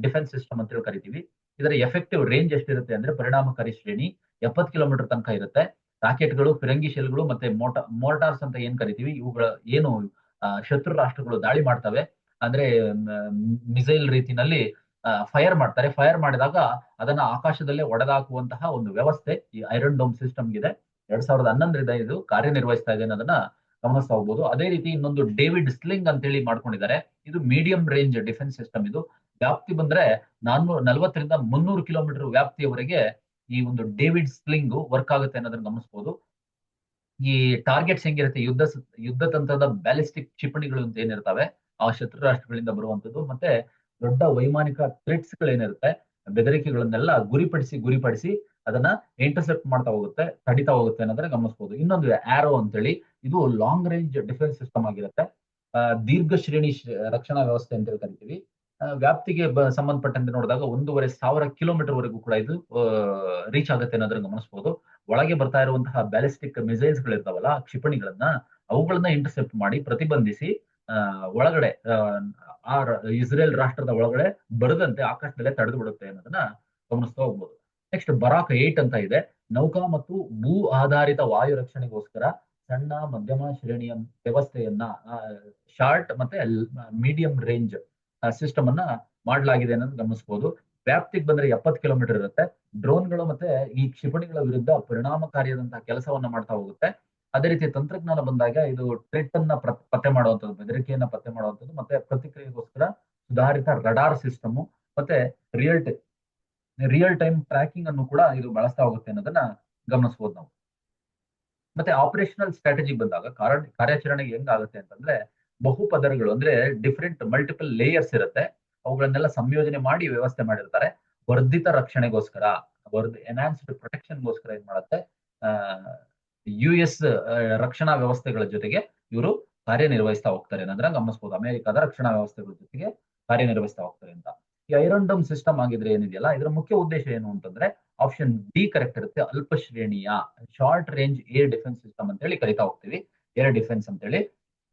ಡಿಫೆನ್ಸ್ ಸಿಸ್ಟಮ್ ಅಂತ ಹೇಳಿ ಕರಿತೀವಿ. ಇದರ ಎಫೆಕ್ಟಿವ್ ರೇಂಜ್ ಎಷ್ಟಿರುತ್ತೆ ಅಂದ್ರೆ, ಪರಿಣಾಮಕಾರಿ ಶ್ರೇಣಿ 70 ಕಿಲೋಮೀಟರ್ ತನಕ ಇರುತ್ತೆ. ರಾಕೆಟ್ಗಳು, ಫಿರಂಗಿ ಶೆಲ್ಗಳು ಮತ್ತೆ ಮೋರ್ಟಾರ್ಸ್ ಅಂತ ಏನ್ ಕರಿತೀವಿ, ಇವುಗಳ ಏನು ಶತ್ರು ರಾಷ್ಟ್ರಗಳು ದಾಳಿ ಮಾಡ್ತವೆ ಅಂದ್ರೆ ಮಿಸೈಲ್ ರೀತಿನಲ್ಲಿ ಫೈರ್ ಮಾಡ್ತಾರೆ. ಫೈರ್ ಮಾಡಿದಾಗ ಅದನ್ನ ಆಕಾಶದಲ್ಲೇ ಒಡೆದಾಕುವಂತಹ ಒಂದು ವ್ಯವಸ್ಥೆ ಈ ಐರನ್ ಡೋಮ್ ಸಿಸ್ಟಮ್ ಇದೆ. 2011ರಿಂದ ಇದು ಕಾರ್ಯನಿರ್ವಹಿಸ್ತಾ ಇದೆ ಅನ್ನೋದನ್ನ ಗಮನಿಸ್ತಾ ಹೋಗ್ಬೋದು. ಅದೇ ರೀತಿ ಇನ್ನೊಂದು ಡೇವಿಡ್ ಸ್ಲಿಂಗ್ ಅಂತೇಳಿ ಮಾಡ್ಕೊಂಡಿದ್ದಾರೆ. ಇದು ಮೀಡಿಯಂ ರೇಂಜ್ ಡಿಫೆನ್ಸ್ ಸಿಸ್ಟಮ್. ಇದು ವ್ಯಾಪ್ತಿ ಬಂದ್ರೆ 440ರಿಂದ 300 ಕಿಲೋಮೀಟರ್ ವ್ಯಾಪ್ತಿಯವರೆಗೆ ಈ ಒಂದು ಡೇವಿಡ್ ಸ್ಲಿಂಗ್ ವರ್ಕ್ ಆಗುತ್ತೆ ಅನ್ನೋದನ್ನ ಗಮನಿಸಬಹುದು. ಈ ಟಾರ್ಗೆಟ್ಸ್ ಹೆಂಗಿರುತ್ತೆ, ಯುದ್ಧ ತಂತ್ರದ ಬ್ಯಾಲಿಸ್ಟಿಕ್ ಕ್ಷಿಪಣಿಗಳು ಅಂತ ಏನಿರ್ತವೆ ಆ ಶತ್ರು ರಾಷ್ಟ್ರಗಳಿಂದ ಬರುವಂತದ್ದು, ಮತ್ತೆ ದೊಡ್ಡ ವೈಮಾನಿಕ ಥ್ರೆಟ್ಸ್ ಗಳೇನಿರುತ್ತೆ, ಬೆದರಿಕೆಗಳನ್ನೆಲ್ಲ ಗುರಿಪಡಿಸಿ ಅದನ್ನ ಇಂಟರ್ಸೆಪ್ಟ್ ಮಾಡ್ತಾ ಹೋಗುತ್ತೆ, ತಡಿತಾ ಹೋಗುತ್ತೆ ಅನ್ನೋದನ್ನ ಗಮನಿಸಬಹುದು. ಇನ್ನೊಂದು ಆರೋ ಅಂತೇಳಿ, ಇದು ಲಾಂಗ್ ರೇಂಜ್ ಡಿಫೆನ್ಸ್ ಸಿಸ್ಟಮ್ ಆಗಿರುತ್ತೆ. ದೀರ್ಘ ಶ್ರೇಣಿ ರಕ್ಷಣಾ ವ್ಯವಸ್ಥೆ ಅಂತೇಳಿ ಕರಿತೀವಿ. ವ್ಯಾಪ್ತಿಗೆ ಸಂಬಂಧಪಟ್ಟಂತೆ ನೋಡಿದಾಗ 1,500 ಕಿಲೋಮೀಟರ್ ವರೆಗೂ ಕೂಡ ಇದು ರೀಚ್ ಆಗುತ್ತೆ ಅನ್ನೋದನ್ನ ಗಮನಿಸಬಹುದು. ಒಳಗೆ ಬರ್ತಾ ಇರುವಂತಹ ಬ್ಯಾಲಿಸ್ಟಿಕ್ ಮಿಸೈಲ್ಸ್ ಗಳಿರ್ತಾವಲ್ಲ, ಕ್ಷಿಪಣಿಗಳನ್ನ, ಅವುಗಳನ್ನ ಇಂಟರ್ಸೆಪ್ಟ್ ಮಾಡಿ ಪ್ರತಿಬಂಧಿಸಿ ಒಳಗಡೆ ಇಸ್ರೇಲ್ ರಾಷ್ಟ್ರದ ಒಳಗಡೆ ಬರದಂತೆ ಆಕಾಶದಲ್ಲೇ ತಡೆದು ಬಿಡುತ್ತೆ ಅನ್ನೋದನ್ನ ಗಮನಿಸ್ತಾ ಹೋಗ್ಬೋದು. ನೆಕ್ಸ್ಟ್ ಬರಾಕ್ 8 ಅಂತ ಇದೆ. ನೌಕಾ ಮತ್ತು ಭೂ ಆಧಾರಿತ ವಾಯು ರಕ್ಷಣೆಗೋಸ್ಕರ ಸಣ್ಣ ಮಧ್ಯಮ ಶ್ರೇಣಿಯ ವ್ಯವಸ್ಥೆಯನ್ನ, ಶಾರ್ಟ್ ಮತ್ತೆ ಮೀಡಿಯಂ ರೇಂಜ್ ಸಿಸ್ಟಮ್ ಅನ್ನ ಮಾಡಲಾಗಿದೆ ಅನ್ನೋದು ಗಮನಿಸಬಹುದು. ವ್ಯಾಪ್ತಿಗೆ ಬಂದ್ರೆ 70 ಕಿಲೋಮೀಟರ್ ಇರುತ್ತೆ. ಡ್ರೋನ್ಗಳು ಮತ್ತೆ ಈ ಕ್ಷಿಪಣಿಗಳ ವಿರುದ್ಧ ಪರಿಣಾಮಕಾರಿಯಾದಂತಹ ಕೆಲಸವನ್ನ ಮಾಡ್ತಾ ಹೋಗುತ್ತೆ. ಅದೇ ರೀತಿ ತಂತ್ರಜ್ಞಾನ ಬಂದಾಗ ಇದು ಥ್ರೆಟ್ ಅನ್ನ ಪತ್ತೆ ಮಾಡುವಂಥದ್ದು, ಬೆದರಿಕೆಯನ್ನ ಪತ್ತೆ ಮಾಡುವಂಥದ್ದು, ಮತ್ತೆ ಪ್ರತಿಕ್ರಿಯೆಗೋಸ್ಕರ ಸುಧಾರಿತ ರಡಾರ್ ಸಿಸ್ಟಮ್ ಮತ್ತೆ ರಿಯಲ್ ಟೈಮ್ ಟ್ರ್ಯಾಕಿಂಗ್ ಅನ್ನು ಕೂಡ ಇದು ಬಳಸ್ತಾ ಹೋಗುತ್ತೆ ಅನ್ನೋದನ್ನ ಗಮನಿಸಬಹುದು ನಾವು. ಮತ್ತೆ ಆಪರೇಷನಲ್ ಸ್ಟ್ರಾಟಜಿ ಬಂದಾಗ ಕಾರ್ಯಾಚರಣೆಗೆ ಹೆಂಗಾಗುತ್ತೆ ಅಂತಂದ್ರೆ, ಬಹು ಪದರಗಳು ಅಂದ್ರೆ ಡಿಫರೆಂಟ್ ಮಲ್ಟಿಪಲ್ ಲೇಯರ್ಸ್ ಇರುತ್ತೆ. ಅವುಗಳನ್ನೆಲ್ಲ ಸಂಯೋಜನೆ ಮಾಡಿ ವ್ಯವಸ್ಥೆ ಮಾಡಿರ್ತಾರೆ. ವರ್ಧಿತ ರಕ್ಷಣೆಗೋಸ್ಕರ, ಎನ್ಹಾನ್ಸ್ಡ್ ಪ್ರೊಟೆಕ್ಷನ್ಗೋಸ್ಕರ ಏನ್ ಮಾಡುತ್ತೆ, US ರಕ್ಷಣಾ ವ್ಯವಸ್ಥೆಗಳ ಜೊತೆಗೆ ಇವರು ಕಾರ್ಯನಿರ್ವಹಿಸ್ತಾ ಹೋಗ್ತಾರೆ ಅನ್ನೋದನ್ನ ಗಮನಿಸಬಹುದು. ಅಮೆರಿಕದ ರಕ್ಷಣಾ ವ್ಯವಸ್ಥೆಗಳ ಜೊತೆಗೆ ಕಾರ್ಯನಿರ್ವಹಿಸ್ತಾ ಹೋಗ್ತಾರೆ ಅಂತ. ಈ ಐರನ್ ಡೋಮ್ ಸಿಸ್ಟಮ್ ಆಗಿದ್ರೆ ಏನಿದೆಯಲ್ಲ, ಇದರ ಮುಖ್ಯ ಉದ್ದೇಶ ಏನು ಅಂತಂದ್ರೆ ಆಪ್ಷನ್ ಡಿ ಕರೆಕ್ಟ್ ಇರುತ್ತೆ. ಅಲ್ಪ ಶ್ರೇಣಿಯ short range air defence system ಅಂತ ಹೇಳಿ ಕರಿತಾ ಹೋಗ್ತೀವಿ, ಏರ್ ಡಿಫೆನ್ಸ್ ಅಂತ ಹೇಳಿ.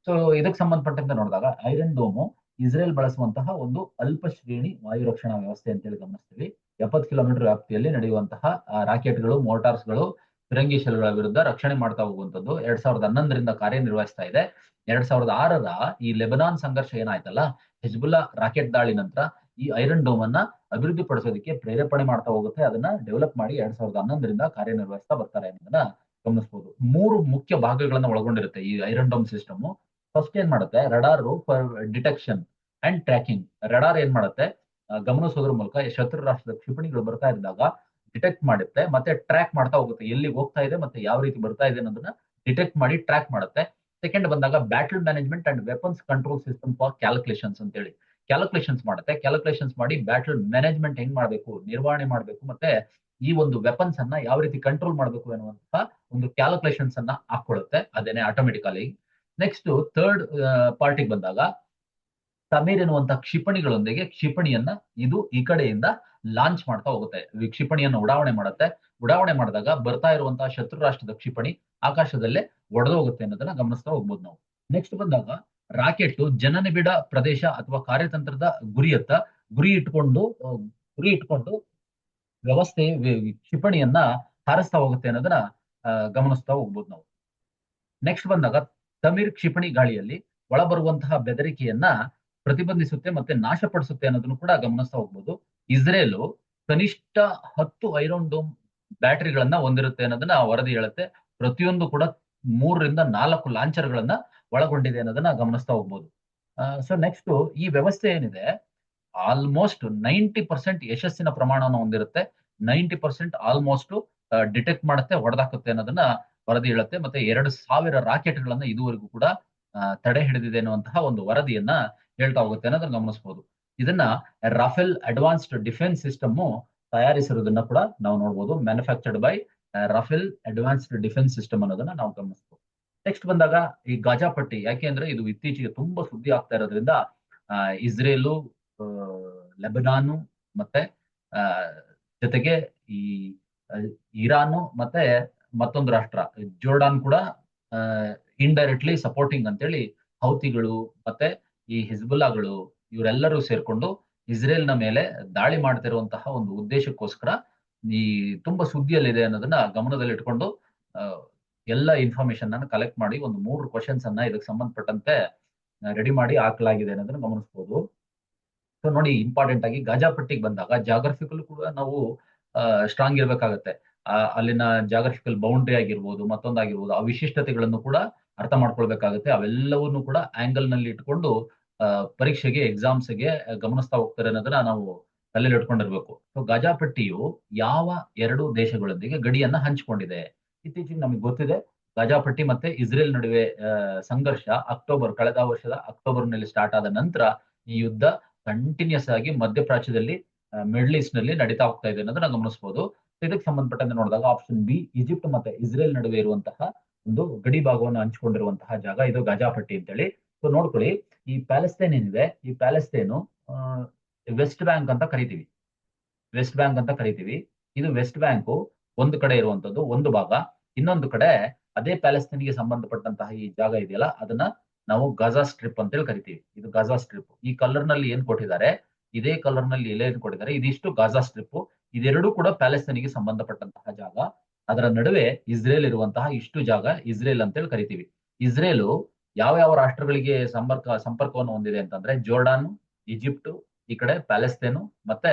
ಸೊ ಇದಕ್ಕೆ ಸಂಬಂಧಪಟ್ಟಂತೆ ನೋಡಿದಾಗ ಐರನ್ ಡೋಮು ಇಸ್ರೇಲ್ ಬಳಸುವಂತಹ ಒಂದು ಅಲ್ಪ ಶ್ರೇಣಿ ವಾಯು ರಕ್ಷಣಾ ವ್ಯವಸ್ಥೆ ಅಂತೇಳಿ ಗಮನಿಸ್ತೀವಿ. 70 ಕಿಲೋಮೀಟರ್ ವ್ಯಾಪ್ತಿಯಲ್ಲಿ ನಡೆಯುವಂತಹ ರಾಕೆಟ್ಗಳು, ಮೋಟಾರ್ಸ್ಗಳು, ಫಿರಂಗಿ ಶೆಲ್ಗಳ ವಿರುದ್ಧ ರಕ್ಷಣೆ ಮಾಡ್ತಾ ಹೋಗುವಂತದ್ದು 2011ರಿಂದ ಕಾರ್ಯನಿರ್ವಹಿಸ್ತಾ ಇದೆ. 2006ರ ಈ ಲೆಬನಾನ್ ಸಂಘರ್ಷ ಏನಾಯ್ತಲ್ಲ, ಹಿಜ್ಬುಲ್ಲಾ ರಾಕೆಟ್ ದಾಳಿ ನಂತರ ಈ ಐರನ್ ಡೋಮ್ ಅನ್ನ ಅಭಿವೃದ್ಧಿ ಪಡಿಸೋದಕ್ಕೆ ಪ್ರೇರೇಪಣೆ ಮಾಡ್ತಾ ಹೋಗುತ್ತೆ. ಅದನ್ನ ಡೆವಲಪ್ ಮಾಡಿ 2011ರಿಂದ ಕಾರ್ಯನಿರ್ವಹಿಸ್ತಾ ಬರ್ತಾರೆ ಅನ್ನೋದನ್ನ ಗಮನಿಸಬಹುದು. 3 ಮುಖ್ಯ ಭಾಗಗಳನ್ನ ಒಳಗೊಂಡಿರುತ್ತೆ ಈ ಐರನ್ ಡೋಮ್ ಸಿಸ್ಟಮ್. ಫಸ್ಟ್ ಏನ್ ಮಾಡುತ್ತೆ, radar for detection and tracking. Radar ಏನ್ ಮಾಡುತ್ತೆ, ಗಮನಿಸೋದ್ರ ಮೂಲಕ ಶತ್ರು ರಾಷ್ಟ್ರದ ಕ್ಷಿಪಣಿಗಳು ಬರ್ತಾ ಇದ್ದಾಗ ಡಿಟೆಕ್ಟ್ ಮಾಡುತ್ತೆ ಮತ್ತೆ ಟ್ರ್ಯಾಕ್ ಮಾಡ್ತಾ ಹೋಗುತ್ತೆ, ಎಲ್ಲಿಗೆ ಹೋಗ್ತಾ ಇದೆ ಮತ್ತೆ ಯಾವ ರೀತಿ ಬರ್ತಾ ಇದೆ ಅನ್ನೋದನ್ನ ಡಿಟೆಕ್ಟ್ ಮಾಡಿ ಟ್ರ್ಯಾಕ್ ಮಾಡುತ್ತೆ. ಸೆಕೆಂಡ್ ಬಂದಾಗ battle management and weapons control system for calculations ಅಂತ ಹೇಳಿ ಕ್ಯಾಲ್ಕುಲೇಷನ್ಸ್ ಮಾಡುತ್ತೆ. ಕ್ಯಾಲ್ಕುಲೇಷನ್ಸ್ ಮಾಡಿ ಬ್ಯಾಟಲ್ ಮ್ಯಾನೇಜ್ಮೆಂಟ್ ಹೆಂಗ್ ಮಾಡಬೇಕು, ನಿರ್ವಹಣೆ ಮಾಡಬೇಕು, ಮತ್ತೆ ಈ ಒಂದು ವೆಪನ್ಸ್ ಅನ್ನ ಯಾವ ರೀತಿ ಕಂಟ್ರೋಲ್ ಮಾಡಬೇಕು ಅನ್ನುವಂತಹ ಒಂದು ಕ್ಯಾಲ್ಕುಲೇಷನ್ಸ್ ಅನ್ನ ಹಾಕೊಳ್ಳುತ್ತೆ, ಅದೇನೆ ಆಟೋಮೆಟಿಕಲಿ. ನೆಕ್ಸ್ಟ್ ಥರ್ಡ್ ಪಾರ್ಟಿಗೆ ಬಂದಾಗ ಸಮೀರ್ ಎನ್ನುವಂತ ಕ್ಷಿಪಣಿಗಳೊಂದಿಗೆ ಕ್ಷಿಪಣಿಯನ್ನ ಇದು ಈ ಕಡೆಯಿಂದ ಲಾಂಚ್ ಮಾಡ್ತಾ ಹೋಗುತ್ತೆ, ಕ್ಷಿಪಣಿಯನ್ನು ಉಡಾವಣೆ ಮಾಡುತ್ತೆ. ಉಡಾವಣೆ ಮಾಡಿದಾಗ ಬರ್ತಾ ಇರುವಂತಹ ಶತ್ರು ರಾಷ್ಟ್ರದ ಕ್ಷಿಪಣಿ ಆಕಾಶದಲ್ಲೇ ಒಡೆದು ಹೋಗುತ್ತೆ ಅನ್ನೋದನ್ನ ಗಮನಿಸ್ತಾ ಹೋಗ್ಬೋದು ನಾವು. ನೆಕ್ಸ್ಟ್ ಬಂದಾಗ ರಾಕೆಟ್ ಜನನಿಬಿಡ ಪ್ರದೇಶ ಅಥವಾ ಕಾರ್ಯತಂತ್ರದ ಗುರಿಯತ್ತ ಗುರಿ ಇಟ್ಕೊಂಡು ವ್ಯವಸ್ಥೆ ಕ್ಷಿಪಣಿಯನ್ನ ಹಾರಿಸ್ತಾ ಹೋಗುತ್ತೆ ಅನ್ನೋದನ್ನ ಗಮನಿಸ್ತಾ ಹೋಗ್ಬೋದು ನಾವು. ನೆಕ್ಸ್ಟ್ ಬಂದಾಗ ಸಮೀರ್ ಕ್ಷಿಪಣಿ ಗಾಳಿಯಲ್ಲಿ ಒಳಬರುವಂತಹ ಬೆದರಿಕೆಯನ್ನ ಪ್ರತಿಬಂಧಿಸುತ್ತೆ ಮತ್ತೆ ನಾಶಪಡಿಸುತ್ತೆ ಅನ್ನೋದನ್ನು ಕೂಡ ಗಮನಿಸ್ತಾ ಹೋಗ್ಬೋದು. ಇಸ್ರೇಲ್ ಕನಿಷ್ಠ 10 ಐರನ್ ಡೋಮ್ ಬ್ಯಾಟರಿಗಳನ್ನ ಹೊಂದಿರುತ್ತೆ ಅನ್ನೋದನ್ನ ವರದಿ ಹೇಳುತ್ತೆ. ಪ್ರತಿಯೊಂದು ಕೂಡ 3ರಿಂದ 4 ಲಾಂಚರ್ ಗಳನ್ನ ಒಳಗೊಂಡಿದೆ ಅನ್ನೋದನ್ನ ಗಮನಿಸ್ತಾ ಹೋಗ್ಬೋದು. ಸೊ ನೆಕ್ಸ್ಟ್ ಈ ವ್ಯವಸ್ಥೆ ಏನಿದೆ ಆಲ್ಮೋಸ್ಟ್ 90% ಯಶಸ್ಸಿನ ಪ್ರಮಾಣವನ್ನು ಹೊಂದಿರುತ್ತೆ. 90% ಆಲ್ಮೋಸ್ಟ್ ಡಿಟೆಕ್ಟ್ ಮಾಡುತ್ತೆ, ಹೊಡೆದಾಕುತ್ತೆ ಅನ್ನೋದನ್ನ ವರದಿ ಹೇಳುತ್ತೆ. ಮತ್ತೆ 2000 ರಾಕೆಟ್ ಗಳನ್ನ ಇದುವರೆಗೂ ಕೂಡ ತಡೆ ಹಿಡಿದಿದೆ ಅನ್ನುವಂತಹ ಒಂದು ವರದಿಯನ್ನ ಹೇಳ್ತಾ ಹೋಗುತ್ತೆ ಅನ್ನೋದನ್ನ ಗಮನಿಸಬಹುದು. ಇದನ್ನ ರಾಫೆಲ್ ಅಡ್ವಾನ್ಸ್ಡ್ ಡಿಫೆನ್ಸ್ ಸಿಸ್ಟಮ್ ತಯಾರಿಸಿರೋದನ್ನ ಕೂಡ ನಾವು ನೋಡಬಹುದು. Manufactured by Rafael advanced defence system ಅನ್ನೋದನ್ನ ನಾವು ಗಮನಿಸಬಹುದು. ನೆಕ್ಸ್ಟ್ ಬಂದಾಗ ಈ ಗಾಜಾ ಪಟ್ಟಿ, ಯಾಕೆಂದ್ರೆ ಇದು ಇತ್ತೀಚೆಗೆ ತುಂಬಾ ಸುದ್ದಿ ಆಗ್ತಾ ಇರೋದ್ರಿಂದ ಇಸ್ರೇಲು, ಲೆಬನಾನು ಮತ್ತೆ ಆ ಜೊತೆಗೆ ಈ ಇರಾನು ಮತ್ತೆ ಮತ್ತೊಂದು ರಾಷ್ಟ್ರ ಜೋರ್ಡಾನ್ ಕೂಡ ಇಂಡೈರೆಕ್ಟ್ಲಿ ಸಪೋರ್ಟಿಂಗ್ ಅಂತೇಳಿ ಹೌತಿಗಳು ಮತ್ತೆ ಈ ಹಿಜ್ಬುಲ್ಲಾಗಳು ಇವರೆಲ್ಲರೂ ಸೇರ್ಕೊಂಡು ಇಸ್ರೇಲ್ನ ಮೇಲೆ ದಾಳಿ ಮಾಡ್ತಿರುವಂತಹ ಒಂದು ಉದ್ದೇಶಕ್ಕೋಸ್ಕರ ಈ ತುಂಬಾ ಸುದ್ದಿಯಲ್ಲಿದೆ ಅನ್ನೋದನ್ನ ಗಮನದಲ್ಲಿಟ್ಕೊಂಡು ಎಲ್ಲ ಇನ್ಫಾರ್ಮೇಶನ್ ಅನ್ನ ಕಲೆಕ್ಟ್ ಮಾಡಿ ಒಂದು 3 ಕ್ವಶನ್ಸ್ ಅನ್ನ ಇದಕ್ಕೆ ಸಂಬಂಧಪಟ್ಟಂತೆ ರೆಡಿ ಮಾಡಿ ಹಾಕಲಾಗಿದೆ ಅನ್ನೋದನ್ನ ಗಮನಿಸಬಹುದು. ಸೊ ನೋಡಿ, ಇಂಪಾರ್ಟೆಂಟ್ ಆಗಿ ಗಾಜಾ ಪಟ್ಟಿಗೆ ಬಂದಾಗ ಜಾಗ್ರಫಿಕಲ್ ಕೂಡ ನಾವು ಸ್ಟ್ರಾಂಗ್ ಇರ್ಬೇಕಾಗತ್ತೆ. ಅಲ್ಲಿನ ಜಾಗ್ರಫಿಕಲ್ ಬೌಂಡ್ರಿ ಆಗಿರ್ಬೋದು, ಮತ್ತೊಂದಾಗಿರ್ಬೋದು, ಆ ವಿಶಿಷ್ಟತೆಗಳನ್ನು ಕೂಡ ಅರ್ಥ ಮಾಡ್ಕೊಳ್ಬೇಕಾಗುತ್ತೆ. ಅವೆಲ್ಲವನ್ನು ಕೂಡ ಆಂಗಲ್ ನಲ್ಲಿ ಇಟ್ಕೊಂಡು ಪರೀಕ್ಷೆಗೆ ಎಕ್ಸಾಮ್ಸ್ಗೆ ಗಮನಿಸ್ತಾ ಹೋಗ್ತಾರೆ ಅನ್ನೋದನ್ನ ನಾವು ತಲೆಯಲ್ಲಿ ಇಟ್ಕೊಂಡಿರ್ಬೇಕು. ಸೊ ಗಾಜಾ ಪಟ್ಟಿಯು ಯಾವ 2 ದೇಶಗಳೊಂದಿಗೆ ಗಡಿಯನ್ನ ಹಂಚಿಕೊಂಡಿದೆ? ಇತ್ತೀಚೆಗೆ ನಮಗೆ ಗೊತ್ತಿದೆ, ಗಾಜಾ ಪಟ್ಟಿ ಮತ್ತೆ ಇಸ್ರೇಲ್ ನಡುವೆ ಸಂಘರ್ಷ ಕಳೆದ ವರ್ಷದ ಅಕ್ಟೋಬರ್ ನಲ್ಲಿ ಸ್ಟಾರ್ಟ್ ಆದ ನಂತರ ಈ ಯುದ್ಧ ಕಂಟಿನ್ಯೂಸ್ ಆಗಿ ಮಧ್ಯಪ್ರಾಚ್ಯದಲ್ಲಿ, ಮಿಡ್ಲ್ ಈಸ್ಟ್ ನಲ್ಲಿ ನಡೀತಾ ಹೋಗ್ತಾ ಇದೆ ಅನ್ನೋದನ್ನ ಗಮನಿಸಬಹುದು. ಇದಕ್ಕೆ ಸಂಬಂಧಪಟ್ಟಂತೆ ನೋಡಿದಾಗ ಆಪ್ಷನ್ ಬಿ, ಈಜಿಪ್ಟ್ ಮತ್ತೆ ಇಸ್ರೇಲ್ ನಡುವೆ ಇರುವಂತಹ ಒಂದು ಗಡಿ ಭಾಗವನ್ನು ಹಂಚಿಕೊಂಡಿರುವಂತಹ ಜಾಗ ಇದು ಗಾಜಾ ಪಟ್ಟಿ ಅಂತೇಳಿ. ಸೊ ನೋಡ್ಕೊಳ್ಳಿ, ಈ ಪ್ಯಾಲೆಸ್ತೈನ್ ಏನಿದೆ, ಈ ಪ್ಯಾಲೆಸ್ತೈನು ವೆಸ್ಟ್ ಬ್ಯಾಂಕ್ ಅಂತ ಕರಿತೀವಿ. ವೆಸ್ಟ್ ಬ್ಯಾಂಕ್ ಅಂತ ಕರಿತೀವಿ. ಇದು ವೆಸ್ಟ್ ಬ್ಯಾಂಕು ಒಂದು ಕಡೆ ಇರುವಂತದ್ದು ಒಂದು ಭಾಗ. ಇನ್ನೊಂದು ಕಡೆ ಅದೇ ಪ್ಯಾಲೆಸ್ತೈನ್ಗೆ ಸಂಬಂಧಪಟ್ಟಂತಹ ಈ ಜಾಗ ಇದೆಯಲ್ಲ, ಅದನ್ನ ನಾವು ಗಾಜಾ ಸ್ಟ್ರಿಪ್ ಅಂತೇಳಿ ಕರಿತೀವಿ. ಇದು ಗಾಜಾ ಸ್ಟ್ರಿಪ್. ಈ ಕಲರ್ ನಲ್ಲಿ ಏನ್ ಕೊಟ್ಟಿದ್ದಾರೆ, ಇದೇ ಕಲರ್ ನಲ್ಲಿ ಏನ್ ಕೊಟ್ಟಿದ್ದಾರೆ, ಇದಿಷ್ಟು ಗಾಜಾ ಸ್ಟ್ರಿಪ್. ಇದೆರಡೂ ಕೂಡ ಪ್ಯಾಲೆಸ್ತೈನ್ಗೆ ಸಂಬಂಧಪಟ್ಟಂತಹ ಜಾಗ. ಅದರ ನಡುವೆ ಇಸ್ರೇಲ್ ಇರುವಂತಹ ಇಷ್ಟು ಜಾಗ ಇಸ್ರೇಲ್ ಅಂತೇಳಿ ಕರಿತೀವಿ. ಇಸ್ರೇಲು ಯಾವ ಯಾವ ರಾಷ್ಟ್ರಗಳಿಗೆ ಸಂಪರ್ಕವನ್ನು ಹೊಂದಿದೆ ಅಂತಂದ್ರೆ ಜೋರ್ಡಾನ್, ಈಜಿಪ್ಟ್ ಈ ಕಡೆ, ಪ್ಯಾಲೆಸ್ತೈನು ಮತ್ತೆ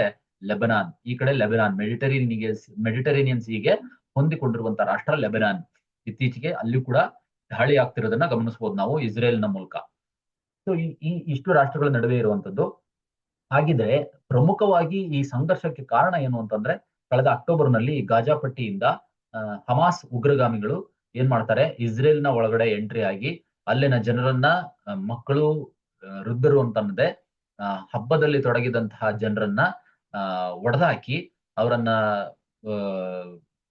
ಲೆಬನಾನ್ ಈ ಕಡೆ. ಲೆಬನಾನ್ ಮೆಡಿಟರೇನಿಯನ್ ಸೀಗೆ ಹೊಂದಿಕೊಂಡಿರುವಂತಹ ರಾಷ್ಟ್ರ ಲೆಬನಾನ್. ಇತ್ತೀಚೆಗೆ ಅಲ್ಲಿ ಕೂಡ ದಾಳಿ ಆಗ್ತಿರೋದನ್ನ ಗಮನಿಸಬಹುದು ನಾವು ಇಸ್ರೇಲ್ನ ಮೂಲಕ. ಸೊ ಈ ಇಷ್ಟು ರಾಷ್ಟ್ರಗಳ ನಡುವೆ ಇರುವಂತದ್ದು. ಹಾಗಿದ್ರೆ ಪ್ರಮುಖವಾಗಿ ಈ ಸಂಘರ್ಷಕ್ಕೆ ಕಾರಣ ಏನು ಅಂತಂದ್ರೆ, ಕಳೆದ ಅಕ್ಟೋಬರ್ ನಲ್ಲಿ ಗಾಜಾ ಪಟ್ಟಿಯಿಂದ ಹಮಾಸ್ ಉಗ್ರಗಾಮಿಗಳು ಏನ್ ಮಾಡ್ತಾರೆ, ಇಸ್ರೇಲ್ನ ಒಳಗಡೆ ಎಂಟ್ರಿ ಆಗಿ ಅಲ್ಲಿನ ಜನರನ್ನ, ಮಕ್ಕಳು, ವೃದ್ಧರು ಅಂತಂದೆ ಹಬ್ಬದಲ್ಲಿ ತೊಡಗಿದಂತಹ ಜನರನ್ನ ಒಡೆದಾಕಿ ಅವರನ್ನ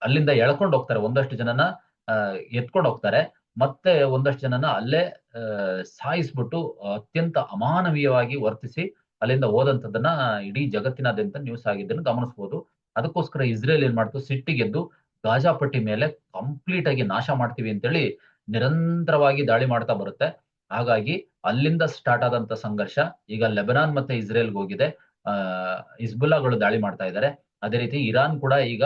ಅಲ್ಲಿಂದ ಎಳ್ಕೊಂಡು ಹೋಗ್ತಾರೆ. ಒಂದಷ್ಟು ಜನನ ಎತ್ಕೊಂಡು ಹೋಗ್ತಾರೆ, ಮತ್ತೆ ಒಂದಷ್ಟು ಜನನ ಅಲ್ಲೇ ಸಾಯಿಸ್ಬಿಟ್ಟು ಅತ್ಯಂತ ಅಮಾನವೀಯವಾಗಿ ವರ್ತಿಸಿ ಅಲ್ಲಿಂದ ಹೋದಂಥದ್ದನ್ನ ಇಡೀ ಜಗತ್ತಿನಾದ್ಯಂತ ನ್ಯೂಸ್ ಆಗಿದ್ದನ್ನು ಗಮನಿಸಬಹುದು. ಅದಕ್ಕೋಸ್ಕರ ಇಸ್ರೇಲ್ ಏನ್ ಮಾಡ್ತು, ಸಿಟ್ಟಿಗೆದ್ದು ಗಾಜಾ ಪಟ್ಟಿ ಮೇಲೆ ಕಂಪ್ಲೀಟ್ ಆಗಿ ನಾಶ ಮಾಡ್ತೀವಿ ಅಂತೇಳಿ ನಿರಂತರವಾಗಿ ದಾಳಿ ಮಾಡ್ತಾ ಬರುತ್ತೆ. ಹಾಗಾಗಿ ಅಲ್ಲಿಂದ ಸ್ಟಾರ್ಟ್ ಆದಂತ ಸಂಘರ್ಷ ಈಗ ಲೆಬನಾನ್ ಮತ್ತೆ ಇಸ್ರೇಲ್ಗೆ ಹೋಗಿದೆ. ಹಿಜ್ಬುಲ್ಲಾಗಳು ದಾಳಿ ಮಾಡ್ತಾ ಇದ್ದಾರೆ. ಅದೇ ರೀತಿ ಇರಾನ್ ಕೂಡ ಈಗ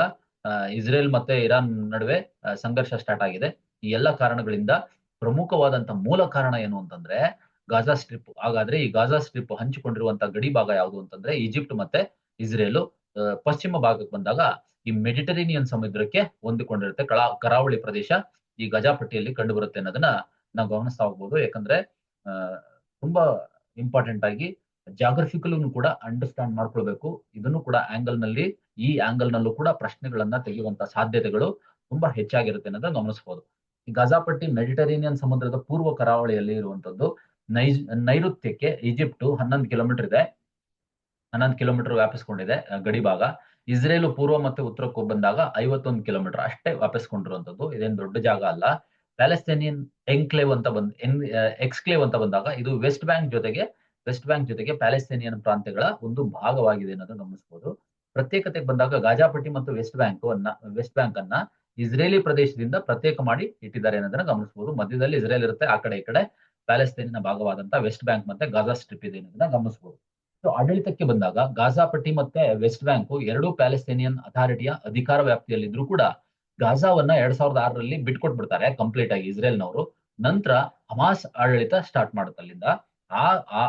ಇಸ್ರೇಲ್ ಮತ್ತೆ ಇರಾನ್ ನಡುವೆ ಸಂಘರ್ಷ ಸ್ಟಾರ್ಟ್ ಆಗಿದೆ. ಈ ಎಲ್ಲ ಕಾರಣಗಳಿಂದ ಪ್ರಮುಖವಾದಂತ ಮೂಲ ಕಾರಣ ಏನು ಅಂತಂದ್ರೆ ಗಾಜಾ ಸ್ಟ್ರಿಪ್. ಹಾಗಾದ್ರೆ ಈ ಗಾಜಾ ಸ್ಟ್ರಿಪ್ ಹಂಚಿಕೊಂಡಿರುವಂತಹ ಗಡಿ ಭಾಗ ಯಾವುದು ಅಂತಂದ್ರೆ ಈಜಿಪ್ಟ್ ಮತ್ತೆ ಇಸ್ರೇಲು. ಪಶ್ಚಿಮ ಭಾಗಕ್ಕೆ ಬಂದಾಗ ಈ ಮೆಡಿಟರೇನಿಯನ್ ಸಮುದ್ರಕ್ಕೆ ಹೊಂದಿಕೊಂಡಿರುತ್ತೆ ಕರಾವಳಿ ಪ್ರದೇಶ ಈ ಗಾಜಾ ಪಟ್ಟಿಯಲ್ಲಿ ಕಂಡು ಬರುತ್ತೆ ಅನ್ನೋದನ್ನ ನಾವು ಗಮನಿಸ್ತಾ ಹೋಗ್ಬೋದು. ಯಾಕಂದ್ರೆ ತುಂಬಾ ಇಂಪಾರ್ಟೆಂಟ್ ಆಗಿ ಜಾಗ್ರಫಿಕಲ್ ಕೂಡ ಅಂಡರ್ಸ್ಟ್ಯಾಂಡ್ ಮಾಡ್ಕೊಳ್ಬೇಕು. ಇದನ್ನು ಕೂಡ ಈ ಆಂಗಲ್ ನಲ್ಲೂ ಕೂಡ ಪ್ರಶ್ನೆಗಳನ್ನ ತೆಗೆಯುವಂತ ಸಾಧ್ಯತೆಗಳು ತುಂಬಾ ಹೆಚ್ಚಾಗಿರುತ್ತೆ ಅನ್ನೋದನ್ನ ಗಮನಿಸಬಹುದು. ಈ ಗಾಜಾಪಟ್ಟಿ ಮೆಡಿಟರೇನಿಯನ್ ಸಮುದ್ರದ ಪೂರ್ವ ಕರಾವಳಿಯಲ್ಲಿ ಇರುವಂತದ್ದು. ನೈಜ್ ನೈಋತ್ಯಕ್ಕೆ ಈಜಿಪ್ಟ್ 11 ಕಿಲೋಮೀಟರ್ ಇದೆ. 11 ಕಿಲೋಮೀಟರ್ ವ್ಯಾಪಿಸ್ಕೊಂಡಿದೆ ಗಡಿ ಭಾಗ. ಇಸ್ರೇಲ್ ಪೂರ್ವ ಮತ್ತೆ ಉತ್ತರಕ್ಕೂ ಬಂದಾಗ 51 ಕಿಲೋಮೀಟರ್ ಅಷ್ಟೇ ವ್ಯಾಪಿಸ್ಕೊಂಡಿರುವಂತದ್ದು. ಇದೇನು ದೊಡ್ಡ ಜಾಗ ಅಲ್ಲ. ಪ್ಯಾಲೆಸ್ತೇನಿಯನ್ ಎಕ್ಸ್ಕ್ಲೇವ್ ಅಂತ ಬಂದಾಗ ಇದು ವೆಸ್ಟ್ ಬ್ಯಾಂಕ್ ಜೊತೆಗೆ ಪ್ಯಾಲೆಸ್ತೇನಿಯನ್ ಪ್ರಾಂತ್ಯಗಳ ಒಂದು ಭಾಗವಾಗಿದೆ ಅನ್ನೋದನ್ನ ಗಮನಿಸಬಹುದು. ಪ್ರತ್ಯೇಕತೆಗೆ ಬಂದಾಗ ಗಾಜಾಪಟ್ಟಿ ಮತ್ತು ವೆಸ್ಟ್ ಬ್ಯಾಂಕ್ ಅನ್ನ ಇಸ್ರೇಲಿ ಪ್ರದೇಶದಿಂದ ಪ್ರತ್ಯೇಕ ಮಾಡಿ ಇಟ್ಟಿದ್ದಾರೆ ಅನ್ನೋದನ್ನ ಗಮನಿಸಬಹುದು. ಮಧ್ಯದಲ್ಲಿ ಇಸ್ರೇಲ್ ಇರುತ್ತೆ, ಆ ಕಡೆ ಈ ಕಡೆ ಪ್ಯಾಲೆಸ್ತೇನಿನ ಭಾಗವಾದಂತಹ ವೆಸ್ಟ್ ಬ್ಯಾಂಕ್ ಮತ್ತೆ ಗಾಜಾ ಸ್ಟ್ರಿಪ್ ಇದೆ ಅನ್ನೋದನ್ನ ಗಮನಿಸಬಹುದು. ಸೊ ಆಡಳಿತಕ್ಕೆ ಬಂದಾಗ ಗಾಜಾಪಟ್ಟಿ ಮತ್ತೆ ವೆಸ್ಟ್ ಬ್ಯಾಂಕ್ ಎರಡೂ ಪ್ಯಾಲೆಸ್ತೇನಿಯನ್ ಅಥಾರಿಟಿಯ ಅಧಿಕಾರ ವ್ಯಾಪ್ತಿಯಲ್ಲಿದ್ರು ಕೂಡ ಗಾಜಾವನ್ನ 2006ರಲ್ಲಿ ಬಿಟ್ಕೊಟ್ಬಿಡ್ತಾರೆ ಕಂಪ್ಲೀಟ್ ಆಗಿ ಇಸ್ರೇಲ್ನವರು. ನಂತರ ಹಮಾಸ್ ಆಡಳಿತ ಸ್ಟಾರ್ಟ್ ಮಾಡುತ್ತೆ ಅಲ್ಲಿಂದ.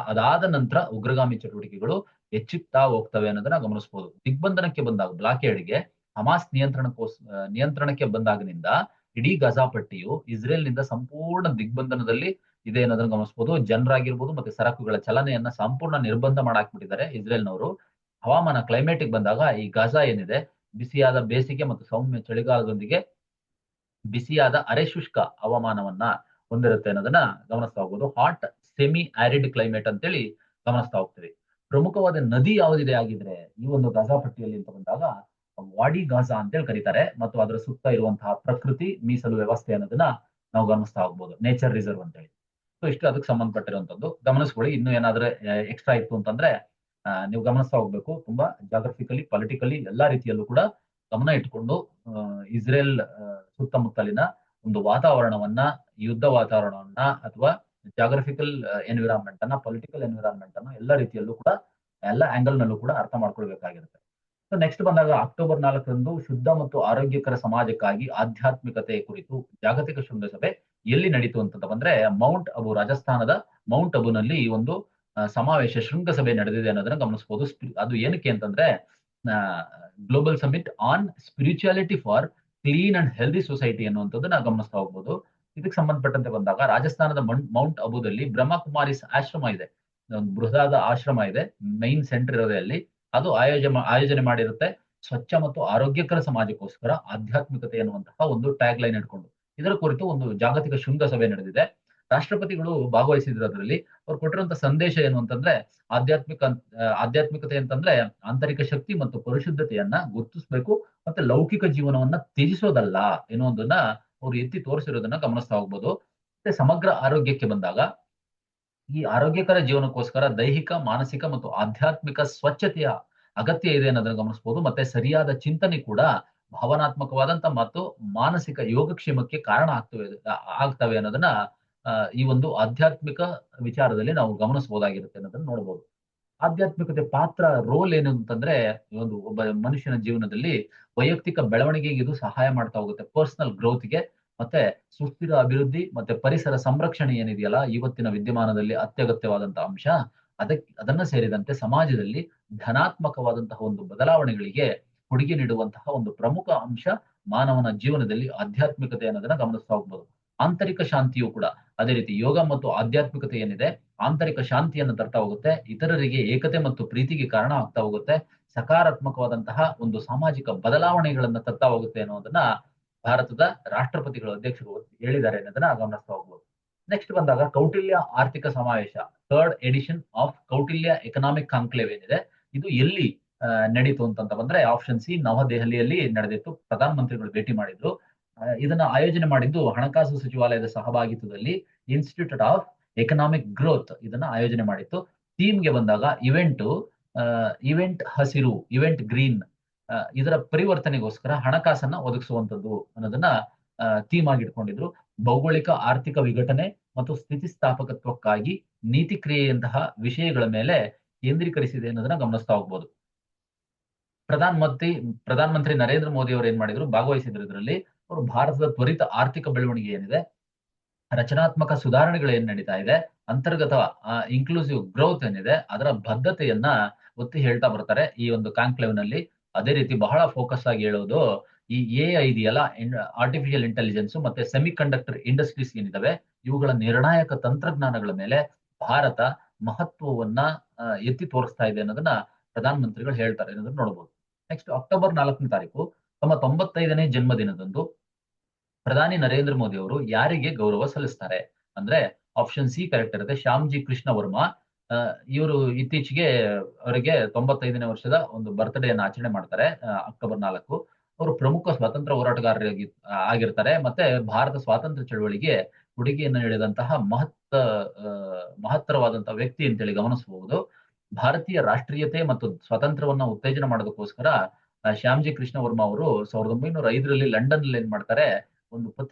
ಅದಾದ ನಂತರ ಉಗ್ರಗಾಮಿ ಚಟುವಟಿಕೆಗಳು ಹೆಚ್ಚುತ್ತಾ ಹೋಗ್ತವೆ ಅನ್ನೋದನ್ನ ಗಮನಿಸಬಹುದು. ದಿಗ್ಬಂಧನಕ್ಕೆ ಬಂದಾಗ ಬ್ಲಾಕೇಡ್ಗೆ ಹಮಾಸ್ ನಿಯಂತ್ರಣಕ್ಕೆ ಬಂದಾಗಿನಿಂದ ಇಡೀ ಗಾಜಾ ಪಟ್ಟಿಯು ಇಸ್ರೇಲ್ನಿಂದ ಸಂಪೂರ್ಣ ದಿಗ್ಬಂಧನದಲ್ಲಿ ಇದೆ ಅನ್ನೋದನ್ನ ಗಮನಿಸಬಹುದು. ಜನರಾಗಿರ್ಬೋದು ಮತ್ತೆ ಸರಕುಗಳ ಚಲನೆಯನ್ನ ಸಂಪೂರ್ಣ ನಿರ್ಬಂಧ ಮಾಡಾಕ್ಬಿಟ್ಟಿದ್ದಾರೆ ಇಸ್ರೇಲ್ನವರು. ಹವಾಮಾನ ಕ್ಲೈಮೇಟಿಗೆ ಬಂದಾಗ ಈ ಗಾಜಾ ಏನಿದೆ ಬಿಸಿಯಾದ ಬೇಸಿಗೆ ಮತ್ತು ಸೌಮ್ಯ ಚಳಿಗಾಲದೊಂದಿಗೆ ಬಿಸಿಯಾದ ಅರೆಶುಷ್ಕ ಹವಾಮಾನವನ್ನ ಹೊಂದಿರುತ್ತೆ ಅನ್ನೋದನ್ನ ಗಮನಿಸ್ತಾ ಹೋಗ್ಬೋದು. ಹಾಟ್ ಸೆಮಿ ಆರಿಡ್ ಕ್ಲೈಮೇಟ್ ಅಂತೇಳಿ ಗಮನಿಸ್ತಾ ಹೋಗ್ತೀವಿ. ಪ್ರಮುಖವಾದ ನದಿ ಯಾವುದಿದೆ ಆಗಿದ್ರೆ ಈ ಒಂದು ಗಾಜಾ ಪಟ್ಟಿಯಲ್ಲಿ ಅಂತ ಬಂದಾಗ ವಾಡಿ ಗಾಜಾ ಅಂತೇಳಿ ಕರೀತಾರೆ. ಮತ್ತು ಅದರ ಸುತ್ತ ಇರುವಂತಹ ಪ್ರಕೃತಿ ಮೀಸಲು ವ್ಯವಸ್ಥೆ ಅನ್ನೋದನ್ನ ನಾವು ಗಮನಿಸ್ತಾ ಹೋಗ್ಬೋದು, ನೇಚರ್ ರಿಸರ್ವ್ ಅಂತೇಳಿ. ಸೊ ಇಷ್ಟು ಅದಕ್ಕೆ ಸಂಬಂಧಪಟ್ಟಿರುವಂತದ್ದು ಗಮನಿಸ್ಕೊಳ್ಳಿ. ಇನ್ನು ಏನಾದ್ರೆ ಎಕ್ಸ್ಟ್ರಾ ಇತ್ತು ಅಂತಂದ್ರೆ ನೀವು ಗಮನಿಸ್ತಾ ಹೋಗ್ಬೇಕು. ತುಂಬಾ ಜಾಗ್ರಫಿಕಲಿ, ಪೊಲಿಟಿಕಲಿ ಎಲ್ಲಾ ರೀತಿಯಲ್ಲೂ ಕೂಡ ಗಮನ ಇಟ್ಕೊಂಡು ಇಸ್ರೇಲ್ ಸುತ್ತಮುತ್ತಲಿನ ಒಂದು ವಾತಾವರಣವನ್ನ, ಯುದ್ಧ ವಾತಾವರಣವನ್ನ ಅಥವಾ ಜಾಗ್ರಫಿಕಲ್ ಎನ್ವಿರಾನ್ಮೆಂಟ್ ಅನ್ನ, ಪೊಲಿಟಿಕಲ್ ಎನ್ವಿರಾನ್ಮೆಂಟ್ ಅನ್ನ ಎಲ್ಲ ರೀತಿಯಲ್ಲೂ ಕೂಡ ಎಲ್ಲ ಆಂಗಲ್ ನಲ್ಲೂ ಕೂಡ ಅರ್ಥ ಮಾಡ್ಕೊಳ್ಬೇಕಾಗಿರುತ್ತೆ. ಸೊ ನೆಕ್ಸ್ಟ್ ಬಂದಾಗ ಅಕ್ಟೋಬರ್ 4ರಂದು ಶುದ್ಧ ಮತ್ತು ಆರೋಗ್ಯಕರ ಸಮಾಜಕ್ಕಾಗಿ ಆಧ್ಯಾತ್ಮಿಕತೆ ಕುರಿತು ಜಾಗತಿಕ ಶೃಂಗಸಭೆ ಎಲ್ಲಿ ನಡೀತು ಅಂತ ಬಂದ್ರೆ ಮೌಂಟ್ ಅಬು, ರಾಜಸ್ಥಾನದ ಮೌಂಟ್ ಅಬುನಲ್ಲಿ ಈ ಒಂದು ಸಮಾವೇಶ ಶೃಂಗಸಭೆ ನಡೆದಿದೆ ಅನ್ನೋದನ್ನ ಗಮನಿಸಬಹುದು. ಅದು ಏನಕ್ಕೆ ಅಂತಂದ್ರೆ global summit on spirituality for clean and healthy society ಅನ್ನುವಂಥದ್ದನ್ನ ಗಮನಿಸ್ತಾ ಹೋಗ್ಬೋದು. ಇದಕ್ಕೆ ಸಂಬಂಧಪಟ್ಟಂತೆ ಬಂದಾಗ ರಾಜಸ್ಥಾನದ ಮೌಂಟ್ ಅಬುದಲ್ಲಿ ಬ್ರಹ್ಮಕುಮಾರಿಸ್ ಆಶ್ರಮ ಇದೆ, ಒಂದು ಬೃಹದಾದ ಆಶ್ರಮ ಇದೆ, ಮೈನ್ ಸೆಂಟರ್ ಇರೋದೇ ಅಲ್ಲಿ. ಅದು ಆಯೋಜನೆ ಮಾಡಿರುತ್ತೆ ಸ್ವಚ್ಛ ಮತ್ತು ಆರೋಗ್ಯಕರ ಸಮಾಜಕ್ಕೋಸ್ಕರ ಆಧ್ಯಾತ್ಮಿಕತೆ ಎನ್ನುವಂತಹ ಒಂದು ಟ್ಯಾಗ್ ಲೈನ್ ಇಟ್ಕೊಂಡು. ಇದರ ಕುರಿತು ಒಂದು ಜಾಗತಿಕ ಶೃಂಗಸಭೆ ನಡೆದಿದೆ. ರಾಷ್ಟ್ರಪತಿಗಳು ಭಾಗವಹಿಸಿದ್ರು. ಅದರಲ್ಲಿ ಅವ್ರು ಕೊಟ್ಟಿರುವಂತಹ ಸಂದೇಶ ಏನು ಅಂತಂದ್ರೆ ಆಧ್ಯಾತ್ಮಿಕತೆ ಅಂತಂದ್ರೆ ಆಂತರಿಕ ಶಕ್ತಿ ಮತ್ತು ಪರಿಶುದ್ಧತೆಯನ್ನ ಗುರುತಿಸಬೇಕು ಮತ್ತೆ ಲೌಕಿಕ ಜೀವನವನ್ನ ತ್ಯಜಿಸೋದಲ್ಲ ಎನ್ನುವುದನ್ನ ಅವ್ರು ಎತ್ತಿ ತೋರಿಸಿರೋದನ್ನ ಗಮನಿಸ್ತಾ ಹೋಗ್ಬೋದು. ಮತ್ತೆ ಸಮಗ್ರ ಆರೋಗ್ಯಕ್ಕೆ ಬಂದಾಗ ಈ ಆರೋಗ್ಯಕರ ಜೀವನಕ್ಕೋಸ್ಕರ ದೈಹಿಕ, ಮಾನಸಿಕ ಮತ್ತು ಆಧ್ಯಾತ್ಮಿಕ ಸ್ವಚ್ಛತೆಯ ಅಗತ್ಯ ಇದೆ ಅನ್ನೋದನ್ನ ಗಮನಿಸಬಹುದು. ಮತ್ತೆ ಸರಿಯಾದ ಚಿಂತನೆ ಕೂಡ ಭಾವನಾತ್ಮಕವಾದಂತ ಮತ್ತು ಮಾನಸಿಕ ಯೋಗಕ್ಷೇಮಕ್ಕೆ ಕಾರಣ ಆಗ್ತವೆ ಅನ್ನೋದನ್ನ ಈ ಒಂದು ಆಧ್ಯಾತ್ಮಿಕ ವಿಚಾರದಲ್ಲಿ ನಾವು ಗಮನಿಸಬಹುದಾಗಿರುತ್ತೆ ಅನ್ನೋದನ್ನ ನೋಡಬಹುದು. ಆಧ್ಯಾತ್ಮಿಕತೆ ಪಾತ್ರ, ರೋಲ್ ಏನು ಅಂತಂದ್ರೆ ಒಬ್ಬ ಮನುಷ್ಯನ ಜೀವನದಲ್ಲಿ ವೈಯಕ್ತಿಕ ಬೆಳವಣಿಗೆಗೆ ಇದು ಸಹಾಯ ಮಾಡ್ತಾ ಹೋಗುತ್ತೆ, ಪರ್ಸನಲ್ ಗ್ರೋತ್ಗೆ. ಮತ್ತೆ ಸುಸ್ಥಿರ ಅಭಿವೃದ್ಧಿ ಮತ್ತೆ ಪರಿಸರ ಸಂರಕ್ಷಣೆ ಏನಿದೆಯಲ್ಲ ಇವತ್ತಿನ ವಿದ್ಯಮಾನದಲ್ಲಿ ಅತ್ಯಗತ್ಯವಾದಂತಹ ಅಂಶ, ಅದನ್ನ ಸೇರಿದಂತೆ ಸಮಾಜದಲ್ಲಿ ಧನಾತ್ಮಕವಾದಂತಹ ಒಂದು ಬದಲಾವಣೆಗಳಿಗೆ ಕೊಡುಗೆ ನೀಡುವಂತಹ ಒಂದು ಪ್ರಮುಖ ಅಂಶ ಮಾನವನ ಜೀವನದಲ್ಲಿ ಆಧ್ಯಾತ್ಮಿಕತೆ ಅನ್ನೋದನ್ನ ಗಮನಿಸ್ತಾ ಹೋಗ್ಬೋದು. ಆಂತರಿಕ ಶಾಂತಿಯು ಕೂಡ ಅದೇ ರೀತಿ ಯೋಗ ಮತ್ತು ಆಧ್ಯಾತ್ಮಿಕತೆ ಏನಿದೆ ಆಂತರಿಕ ಶಾಂತಿಯನ್ನು ತರ್ತಾ ಹೋಗುತ್ತೆ, ಇತರರಿಗೆ ಏಕತೆ ಮತ್ತು ಪ್ರೀತಿಗೆ ಕಾರಣ ಆಗ್ತಾ ಹೋಗುತ್ತೆ, ಸಕಾರಾತ್ಮಕವಾದಂತಹ ಒಂದು ಸಾಮಾಜಿಕ ಬದಲಾವಣೆಗಳನ್ನ ತರ್ತಾ ಹೋಗುತ್ತೆ ಅನ್ನೋದನ್ನ ಭಾರತದ ರಾಷ್ಟ್ರಪತಿಗಳು, ಅಧ್ಯಕ್ಷರು ಹೇಳಿದ್ದಾರೆ ಅನ್ನೋದನ್ನ ಗಮನಿಸ್ತಾ ಹೋಗ್ಬೋದು. ನೆಕ್ಸ್ಟ್ ಬಂದಾಗ ಕೌಟಿಲ್ಯ ಆರ್ಥಿಕ ಸಮಾವೇಶ, 3rd edition of Kautilya economic conclave ಏನಿದೆ ಇದು ಎಲ್ಲಿ ನಡೀತು ಅಂತ ಬಂದ್ರೆ ಆಪ್ಷನ್ ಸಿ, ನವದೆಹಲಿಯಲ್ಲಿ ನಡೆದಿತ್ತು. ಪ್ರಧಾನಮಂತ್ರಿಗಳು ಭೇಟಿ ಮಾಡಿದ್ರು. ಇದನ್ನ ಆಯೋಜನೆ ಮಾಡಿದ್ದು ಹಣಕಾಸು ಸಚಿವಾಲಯದ ಸಹಭಾಗಿತ್ವದಲ್ಲಿ ಇನ್ಸ್ಟಿಟ್ಯೂಟ್ ಆಫ್ ಎಕನಾಮಿಕ್ ಗ್ರೋತ್ ಇದನ್ನ ಆಯೋಜನೆ ಮಾಡಿತ್ತು. ಥೀಮ್ಗೆ ಬಂದಾಗ ಇವೆಂಟ್ ಹಸಿರು, ಇವೆಂಟ್ ಗ್ರೀನ್, ಇದರ ಪರಿವರ್ತನೆಗೋಸ್ಕರ ಹಣಕಾಸನ್ನ ಒದಗಿಸುವಂತದ್ದು ಅನ್ನೋದನ್ನ ಥೀಮ್ ಆಗಿ ಇಟ್ಕೊಂಡಿದ್ರು. ಭೌಗೋಳಿಕ ಆರ್ಥಿಕ ವಿಘಟನೆ ಮತ್ತು ಸ್ಥಿತಿಸ್ಥಾಪಕತ್ವಕ್ಕಾಗಿ ನೀತಿ ಕ್ರಿಯೆಯಂತಹ ವಿಷಯಗಳ ಮೇಲೆ ಕೇಂದ್ರೀಕರಿಸಿದೆ ಅನ್ನೋದನ್ನ ಗಮನಿಸ್ತಾ ಹೋಗ್ಬೋದು. ಪ್ರಧಾನಮಂತ್ರಿ ನರೇಂದ್ರ ಮೋದಿ ಅವರು ಏನ್ ಮಾಡಿದ್ರು, ಭಾಗವಹಿಸಿದ್ರು. ಇದರಲ್ಲಿ ಅವರು ಭಾರತದ ತ್ವರಿತ ಆರ್ಥಿಕ ಬೆಳವಣಿಗೆ ಏನಿದೆ, ರಚನಾತ್ಮಕ ಸುಧಾರಣೆಗಳು ಏನ್ ನಡೀತಾ ಇದೆ, ಅಂತರ್ಗತ ಇನ್ಕ್ಲೂಸಿವ್ ಗ್ರೋತ್ ಏನಿದೆ ಅದರ ಬದ್ಧತೆಯನ್ನ ಒತ್ತಿ ಹೇಳ್ತಾ ಬರ್ತಾರೆ ಈ ಒಂದು ಕಾನ್ಕ್ಲೇವ್ ನಲ್ಲಿ. ಅದೇ ರೀತಿ ಬಹಳ ಫೋಕಸ್ ಆಗಿ ಹೇಳೋದು ಈ AI ಇದೆಯಲ್ಲ, ಆರ್ಟಿಫಿಷಿಯಲ್ ಇಂಟೆಲಿಜೆನ್ಸ್ ಮತ್ತೆ ಸೆಮಿ ಕಂಡಕ್ಟರ್ ಇಂಡಸ್ಟ್ರೀಸ್ ಏನಿದಾವೆ ಇವುಗಳ ನಿರ್ಣಾಯಕ ತಂತ್ರಜ್ಞಾನಗಳ ಮೇಲೆ ಭಾರತ ಮಹತ್ವವನ್ನ ಎತ್ತಿ ತೋರಿಸ್ತಾ ಇದೆ ಅನ್ನೋದನ್ನ ಪ್ರಧಾನಮಂತ್ರಿಗಳು ಹೇಳ್ತಾರೆ ಅನ್ನೋದನ್ನ ನೋಡಬಹುದು. ನೆಕ್ಸ್ಟ್ ಅಕ್ಟೋಬರ್ 4ನೇ ತಾರೀಕು ತಮ್ಮ 95ನೇ ಜನ್ಮದಿನದಂದು ಪ್ರಧಾನಿ ನರೇಂದ್ರ ಮೋದಿ ಅವರು ಯಾರಿಗೆ ಗೌರವ ಸಲ್ಲಿಸ್ತಾರೆ ಅಂದ್ರೆ ಆಪ್ಷನ್ ಸಿ ಕರೆಕ್ಟ್ ಇರುತ್ತೆ. ಶ್ಯಾಮ್ಜಿ ಕೃಷ್ಣ ವರ್ಮಾ ಇವರು ಇತ್ತೀಚೆಗೆ ಅವರಿಗೆ 95ನೇ ವರ್ಷದ ಒಂದು ಬರ್ತ್ಡೇ ಅನ್ನು ಆಚರಣೆ ಮಾಡ್ತಾರೆ ಅಕ್ಟೋಬರ್ 4. ಅವರು ಪ್ರಮುಖ ಸ್ವಾತಂತ್ರ್ಯ ಹೋರಾಟಗಾರರಾಗಿ ಆಗಿರ್ತಾರೆ. ಮತ್ತೆ ಭಾರತ ಸ್ವಾತಂತ್ರ್ಯ ಚಳವಳಿಗೆ ಕೊಡುಗೆಯನ್ನು ನೀಡಿದಂತಹ ಮಹತ್ತರವಾದಂತಹ ವ್ಯಕ್ತಿ ಅಂತೇಳಿ ಗಮನಿಸಬಹುದು. ಭಾರತೀಯ ರಾಷ್ಟ್ರೀಯತೆ ಮತ್ತು ಸ್ವಾತಂತ್ರ್ಯವನ್ನ ಉತ್ತೇಜನ ಮಾಡೋದಕ್ಕೋಸ್ಕರ ಶ್ಯಾಮ್ಜಿ ಕೃಷ್ಣ ವರ್ಮಾ ಅವರು 1905ರಲ್ಲಿ ಲಂಡನ್ ನಲ್ಲಿ ಏನ್ ಮಾಡ್ತಾರೆ,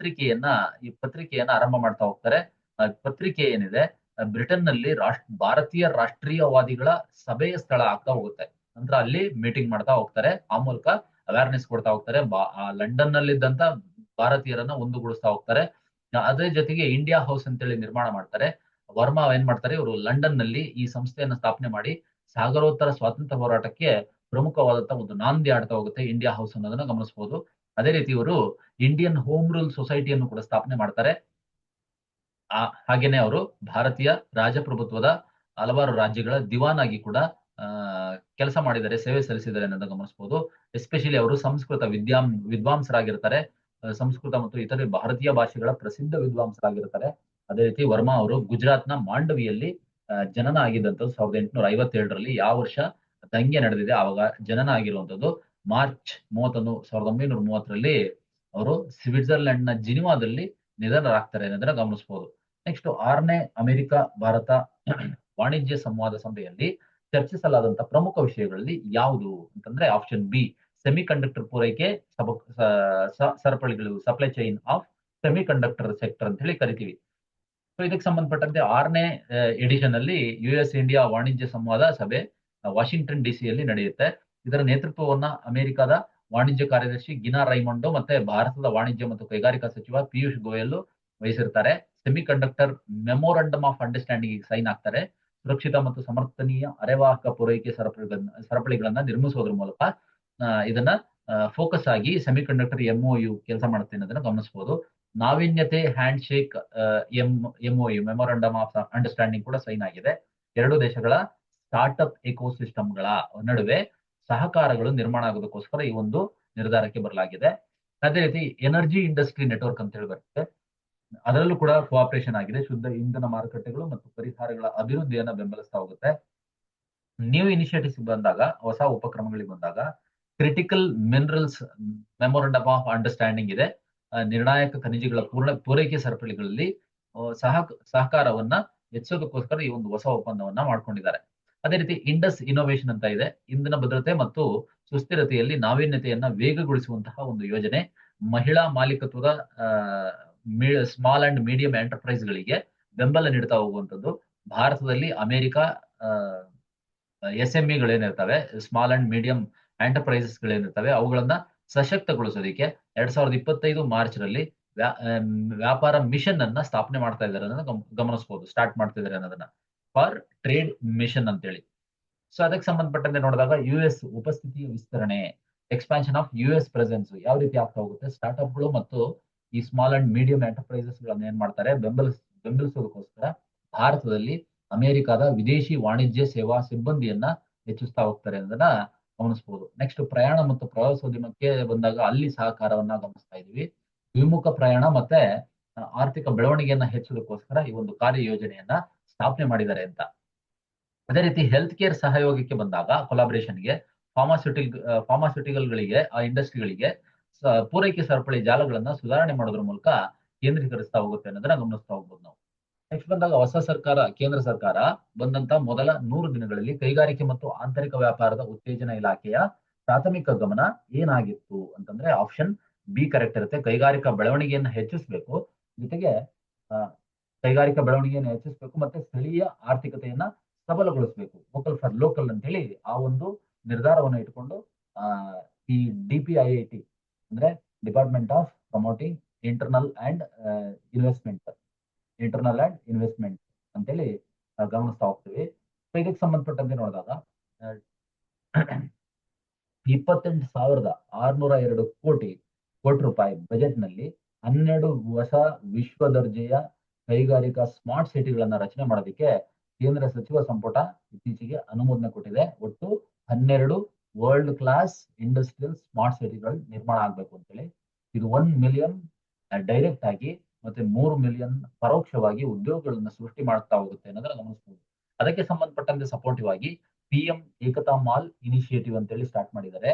ಈ ಪತ್ರಿಕೆಯನ್ನ ಆರಂಭ ಮಾಡ್ತಾ ಹೋಗ್ತಾರೆ. ಪತ್ರಿಕೆ ಏನಿದೆ ಬ್ರಿಟನ್ ನಲ್ಲಿ ಭಾರತೀಯ ರಾಷ್ಟ್ರೀಯವಾದಿಗಳ ಸಭೆಯ ಸ್ಥಳ ಆಗ್ತಾ ಹೋಗುತ್ತೆ. ನಂತರ ಅಲ್ಲಿ ಮೀಟಿಂಗ್ ಮಾಡ್ತಾ ಹೋಗ್ತಾರೆ. ಆ ಮೂಲಕ ಅವೇರ್ನೆಸ್ ಕೊಡ್ತಾ ಹೋಗ್ತಾರೆ. ಲಂಡನ್ ನಲ್ಲಿದ್ದಂತ ಭಾರತೀಯರನ್ನ ಒಂದುಗೂಡಿಸ್ತಾ ಹೋಗ್ತಾರೆ. ಅದೇ ಜೊತೆಗೆ ಇಂಡಿಯಾ ಹೌಸ್ ಅಂತೇಳಿ ನಿರ್ಮಾಣ ಮಾಡ್ತಾರೆ. ವರ್ಮಾ ಏನ್ ಮಾಡ್ತಾರೆ, ಇವರು ಲಂಡನ್ ನಲ್ಲಿ ಈ ಸಂಸ್ಥೆಯನ್ನ ಸ್ಥಾಪನೆ ಮಾಡಿ ಸಾಗರೋತ್ತರ ಸ್ವಾತಂತ್ರ್ಯ ಹೋರಾಟಕ್ಕೆ ಪ್ರಮುಖವಾದಂತಹ ಒಂದು ನಾಂದಿ ಆಡ್ತಾ ಹೋಗುತ್ತೆ ಇಂಡಿಯಾ ಹೌಸ್ ಅನ್ನೋದನ್ನ ಗಮನಿಸಬಹುದು. ಅದೇ ರೀತಿ ಇವರು ಇಂಡಿಯನ್ ಹೋಮ್ ರೂಲ್ ಸೊಸೈಟಿಯನ್ನು ಕೂಡ ಸ್ಥಾಪನೆ ಮಾಡ್ತಾರೆ. ಹಾಗೇನೆ ಅವರು ಭಾರತೀಯ ರಾಜಪ್ರಭುತ್ವದ ಹಲವಾರು ರಾಜ್ಯಗಳ ದಿವಾನ್ ಆಗಿ ಕೂಡ ಕೆಲಸ ಮಾಡಿದ್ದಾರೆ, ಸೇವೆ ಸಲ್ಲಿಸಿದ್ದಾರೆ ಅನ್ನೋದನ್ನ ಗಮನಿಸಬಹುದು. ಎಸ್ಪೆಷಲಿ ಅವರು ಸಂಸ್ಕೃತ ವಿದ್ವಾಂಸರಾಗಿರ್ತಾರೆ. ಸಂಸ್ಕೃತ ಮತ್ತು ಇತರೆ ಭಾರತೀಯ ಭಾಷೆಗಳ ಪ್ರಸಿದ್ಧ ವಿದ್ವಾಂಸರಾಗಿರ್ತಾರೆ. ಅದೇ ರೀತಿ ವರ್ಮಾ ಅವರು ಗುಜರಾತ್ನ ಮಾಂಡವಿಯಲ್ಲಿ ಜನನ ಆಗಿದ್ದಂಥದ್ದು 1857ರಲ್ಲಿ. ಯಾವ ವರ್ಷ ದಂಗೆ ನಡೆದಿದೆ ಆವಾಗ ಜನನ ಆಗಿರುವಂತದ್ದು. ಮಾರ್ಚ್ 31, 1930ರಲ್ಲಿ ಅವರು ಸ್ವಿಟ್ಜರ್ಲೆಂಡ್ ನ ಜಿನಿವಾದಲ್ಲಿ ನಿಧನರಾಗ್ತಾರೆ ಅನ್ನೋದನ್ನ ಗಮನಿಸಬಹುದು. ನೆಕ್ಸ್ಟ್ 6ನೇ ಅಮೆರಿಕ ಭಾರತ ವಾಣಿಜ್ಯ ಸಂವಾದ ಸಭೆಯಲ್ಲಿ ಚರ್ಚಿಸಲಾದಂತ ಪ್ರಮುಖ ವಿಷಯಗಳಲ್ಲಿ ಯಾವುದು ಅಂತಂದ್ರೆ ಆಪ್ಷನ್ ಬಿ ಸೆಮಿ ಕಂಡಕ್ಟರ್ ಪೂರೈಕೆ ಸರಪಳಿಗಳು, supply chain of semiconductor sector ಅಂತ ಹೇಳಿ ಕರಿತೀವಿ. ಸೊ ಇದಕ್ಕೆ ಸಂಬಂಧಪಟ್ಟಂತೆ 6ನೇ ಎಡಿಷನ್ ಅಲ್ಲಿ ಯುಎಸ್ ಇಂಡಿಯಾ ವಾಣಿಜ್ಯ ಸಂವಾದ ಸಭೆ ವಾಷಿಂಗ್ಟನ್ ಡಿಸಿಯಲ್ಲಿ ನಡೆಯುತ್ತೆ. ಇದರ ನೇತೃತ್ವವನ್ನ ಅಮೆರಿಕದ ವಾಣಿಜ್ಯ ಕಾರ್ಯದರ್ಶಿ ಗಿನಾ ರೈಮಂಡೋ ಮತ್ತೆ ಭಾರತದ ವಾಣಿಜ್ಯ ಮತ್ತು ಕೈಗಾರಿಕಾ ಸಚಿವ ಪಿಯೂಷ್ ಗೋಯಲ್ ವಹಿಸಿರ್ತಾರೆ. Semiconductor memorandum of understanding sign ಆಗ್ತಾರೆ. ಸುರಕ್ಷಿತ ಮತ್ತು ಸಮರ್ಥನೀಯ ಅರೆವಾಹಕ ಪೂರೈಕೆ ಸರಪಳಿಗಳನ್ನ ನಿರ್ಮಿಸೋದ್ರ ಮೂಲಕ ಇದನ್ನ ಫೋಕಸ್ ಆಗಿ ಸೆಮಿ ಕಂಡಕ್ಟರ್ ಎಂಒಯು ಕೆಲಸ ಮಾಡುತ್ತೆ ಅನ್ನೋದನ್ನ ಗಮನಿಸಬಹುದು. ನಾವೀನ್ಯತೆ handshake MoU memorandum of understanding ಕೂಡ ಸೈನ್ ಆಗಿದೆ. ಎರಡು ದೇಶಗಳ ಸ್ಟಾರ್ಟ್ಅಪ್ ಎಕೋಸಿಸ್ಟಮ್ಗಳ ನಡುವೆ ಸಹಕಾರಗಳು ನಿರ್ಮಾಣ ಆಗೋದಕ್ಕೋಸ್ಕರ ಈ ಒಂದು ನಿರ್ಧಾರಕ್ಕೆ ಬರಲಾಗಿದೆ. ಅದೇ ರೀತಿ ಎನರ್ಜಿ ಇಂಡಸ್ಟ್ರಿ ನೆಟ್ವರ್ಕ್ ಅಂತ ಹೇಳಿ ಬರುತ್ತೆ. ಅದರಲ್ಲೂ ಕೂಡ ಕೋಆಪರೇಷನ್ ಆಗಿದೆ. ಶುದ್ಧ ಇಂಧನ ಮಾರುಕಟ್ಟೆಗಳು ಮತ್ತು ಪರಿಹಾರಗಳ ಅಭಿವೃದ್ಧಿಯನ್ನ ಬೆಂಬಲಿಸ್ತಾ ಹೋಗುತ್ತೆ. ನ್ಯೂ ಇನಿಷಿಯೇಟಿವ್ಸ್ ಬಂದಾಗ, ಹೊಸ ಉಪಕ್ರಮಗಳಿಗೆ ಬಂದಾಗ critical minerals memorandum of understanding ಇದೆ. ನಿರ್ಣಾಯಕ ಖನಿಜಗಳ ಪೂರೈಕೆ ಸರಪಳಿಗಳಲ್ಲಿ ಸಹಕಾರವನ್ನ ಹೆಚ್ಚೋದಕ್ಕೋಸ್ಕರ ಈ ಒಂದು ಹೊಸ ಒಪ್ಪಂದವನ್ನ ಮಾಡ್ಕೊಂಡಿದ್ದಾರೆ. ಅದೇ ರೀತಿ ಇಂಡಸ್ ಇನೋವೇಷನ್ ಅಂತ ಇದೆ. ಇಂಧನ ಭದ್ರತೆ ಮತ್ತು ಸುಸ್ಥಿರತೆಯಲ್ಲಿ ನಾವೀನ್ಯತೆಯನ್ನ ವೇಗಗೊಳಿಸುವಂತಹ ಒಂದು ಯೋಜನೆ. ಮಹಿಳಾ ಮಾಲೀಕತ್ವದ ಸ್ಮಾಲ್ ಅಂಡ್ ಮೀಡಿಯಂ ಎಂಟರ್ಪ್ರೈಸ್ ಗಳಿಗೆ ಬೆಂಬಲ ನೀಡ್ತಾ ಹೋಗುವಂತದ್ದು. ಭಾರತದಲ್ಲಿ ಅಮೆರಿಕ SMEಗಳೇನಿರ್ತವೆ, ಸ್ಮಾಲ್ ಅಂಡ್ ಮೀಡಿಯಂ ಎಂಟರ್ಪ್ರೈಸಸ್ ಗಳೇನಿರ್ತವೆ, ಅವುಗಳನ್ನ ಸಶಕ್ತಗೊಳಿಸೋದಕ್ಕೆ 2025 ಮಾರ್ಚ್ ರಲ್ಲಿ ವ್ಯಾಪಾರ ಮಿಷನ್ ಅನ್ನ ಸ್ಥಾಪನೆ ಮಾಡ್ತಾ ಇದ್ದಾರೆ ಅನ್ನೋದನ್ನ ಗಮನಿಸಬಹುದು. ಸ್ಟಾರ್ಟ್ ಮಾಡ್ತಿದ್ದಾರೆ ಅನ್ನೋದನ್ನ ಫಾರ್ ಟ್ರೇಡ್ ಮಿಷನ್ ಅಂತೇಳಿ. ಸೊ ಅದಕ್ಕೆ ಸಂಬಂಧಪಟ್ಟಂತೆ ನೋಡಿದಾಗ US ಉಪಸ್ಥಿತಿಯ ವಿಸ್ತರಣೆ, ಎಕ್ಸ್ಪಾನ್ಷನ್ ಆಫ್ US ಪ್ರೆಸೆನ್ಸ್ ಯಾವ ರೀತಿ ಆಗ್ತಾ ಹೋಗುತ್ತೆ. ಸ್ಟಾರ್ಟ್ಅಪ್ಗಳು ಮತ್ತು ಈ ಸ್ಮಾಲ್ ಅಂಡ್ ಮೀಡಿಯಂ ಎಂಟರ್ಪ್ರೈಸಸ್ ಗಳನ್ನ ಏನ್ ಮಾಡ್ತಾರೆ, ಬೆಂಬಲಿಸೋದಕ್ಕೋಸ್ಕರ ಭಾರತದಲ್ಲಿ ಅಮೆರಿಕದ ವಿದೇಶಿ ವಾಣಿಜ್ಯ ಸೇವಾ ಸಿಬ್ಬಂದಿಯನ್ನ ಹೆಚ್ಚಿಸ್ತಾ ಹೋಗ್ತಾರೆ ಅನ್ನೋದನ್ನ ಗಮನಿಸಬಹುದು. ನೆಕ್ಸ್ಟ್ ಪ್ರಯಾಣ ಮತ್ತು ಪ್ರವಾಸೋದ್ಯಮಕ್ಕೆ ಬಂದಾಗ ಅಲ್ಲಿ ಸಹಕಾರವನ್ನ ಗಮನಿಸ್ತಾ ಇದೀವಿ. ವಿಮುಖ ಪ್ರಯಾಣ ಮತ್ತೆ ಆರ್ಥಿಕ ಬೆಳವಣಿಗೆಯನ್ನ ಹೆಚ್ಚೋದಕ್ಕೋಸ್ಕರ ಈ ಒಂದು ಕಾರ್ಯ ಯೋಜನೆಯನ್ನ ಸ್ಥಾಪನೆ ಮಾಡಿದ್ದಾರೆ ಅಂತ. ಅದೇ ರೀತಿ ಹೆಲ್ತ್ ಕೇರ್ ಸಹಯೋಗಕ್ಕೆ ಬಂದಾಗ ಕೊಲಾಬರೇಷನ್ಗೆ ಫಾರ್ಮಾಸ್ಯೂಟಿಕಲ್ಗಳಿಗೆ, ಆ ಇಂಡಸ್ಟ್ರಿಗಳಿಗೆ ಪೂರೈಕೆ ಸರಪಳಿ ಜಾಲಗಳನ್ನ ಸುಧಾರಣೆ ಮಾಡೋದ್ರ ಮೂಲಕ ಕೇಂದ್ರೀಕರಿಸ್ತಾ ಹೋಗುತ್ತೆ ಅನ್ನೋದನ್ನ ಗಮನಿಸ್ತಾ ಹೋಗ್ಬೋದು ನಾವು. ನೆಕ್ಸ್ಟ್ ಬಂದಾಗ ಕೇಂದ್ರ ಸರ್ಕಾರ ಬಂದಂತ ಮೊದಲ 100 ದಿನಗಳಲ್ಲಿ ಕೈಗಾರಿಕೆ ಮತ್ತು ಆಂತರಿಕ ವ್ಯಾಪಾರದ ಉತ್ತೇಜನ ಇಲಾಖೆಯ ಪ್ರಾಥಮಿಕ ಗಮನ ಏನಾಗಿತ್ತು ಅಂತಂದ್ರೆ ಆಪ್ಷನ್ ಬಿ ಕರೆಕ್ಟ್ ಇರುತ್ತೆ. ಕೈಗಾರಿಕಾ ಬೆಳವಣಿಗೆಯನ್ನು ಹೆಚ್ಚಿಸಬೇಕು, ಜೊತೆಗೆ ಕೈಗಾರಿಕಾ ಬೆಳವಣಿಗೆಯನ್ನು ಹೆಚ್ಚಿಸಬೇಕು ಮತ್ತೆ ಸ್ಥಳೀಯ ಆರ್ಥಿಕತೆಯನ್ನ ಸಬಲಗೊಳಿಸಬೇಕು. ವೋಕಲ್ ಫಾರ್ ಲೋಕಲ್ ಅಂತ ಹೇಳಿ ಆ ಒಂದು ನಿರ್ಧಾರವನ್ನು ಇಟ್ಕೊಂಡು ಈ DPIIT ಅಂದ್ರೆ department of promoting internal and investment ಅಂತೇಳಿ ಗಮನಿಸ್ತಾ ಹೋಗ್ತೀವಿ. ಇದಕ್ಕೆ ಸಂಬಂಧಪಟ್ಟಂತೆ ನೋಡಿದಾಗ 28,602 ಕೋಟಿ ರೂಪಾಯಿ ಬಜೆಟ್ ನಲ್ಲಿ 12 ಹೊಸ ವಿಶ್ವ ದರ್ಜೆಯ ಕೈಗಾರಿಕಾ ಸ್ಮಾರ್ಟ್ ಸಿಟಿಗಳನ್ನ ರಚನೆ ಮಾಡೋದಕ್ಕೆ ಕೇಂದ್ರ ಸಚಿವ ಸಂಪುಟ ಇತ್ತೀಚೆಗೆ ಅನುಮೋದನೆ ಕೊಟ್ಟಿದೆ. ಒಟ್ಟು 12 ವರ್ಲ್ಡ್ ಕ್ಲಾಸ್ ಇಂಡಸ್ಟ್ರಿಯಲ್ ಸ್ಮಾರ್ಟ್ ಸಿಟಿಗಳು ನಿರ್ಮಾಣ ಆಗ್ಬೇಕು ಅಂತೇಳಿ. ಇದು 1 ಮಿಲಿಯನ್ ಡೈರೆಕ್ಟ್ ಆಗಿ ಮತ್ತೆ 3 ಮಿಲಿಯನ್ ಪರೋಕ್ಷವಾಗಿ ಉದ್ಯೋಗಗಳನ್ನ ಸೃಷ್ಟಿ ಮಾಡ್ತಾ ಹೋಗುತ್ತೆ ಅನ್ನೋದನ್ನ ಗಮನಿಸಬಹುದು. ಅದಕ್ಕೆ ಸಂಬಂಧಪಟ್ಟಂತೆ ಸಪೋರ್ಟಿವ್ ಆಗಿ PM ಏಕತಾ ಮಾಲ್ ಇನಿಷಿಯೇಟಿವ್ ಅಂತೇಳಿ ಸ್ಟಾರ್ಟ್ ಮಾಡಿದ್ದಾರೆ.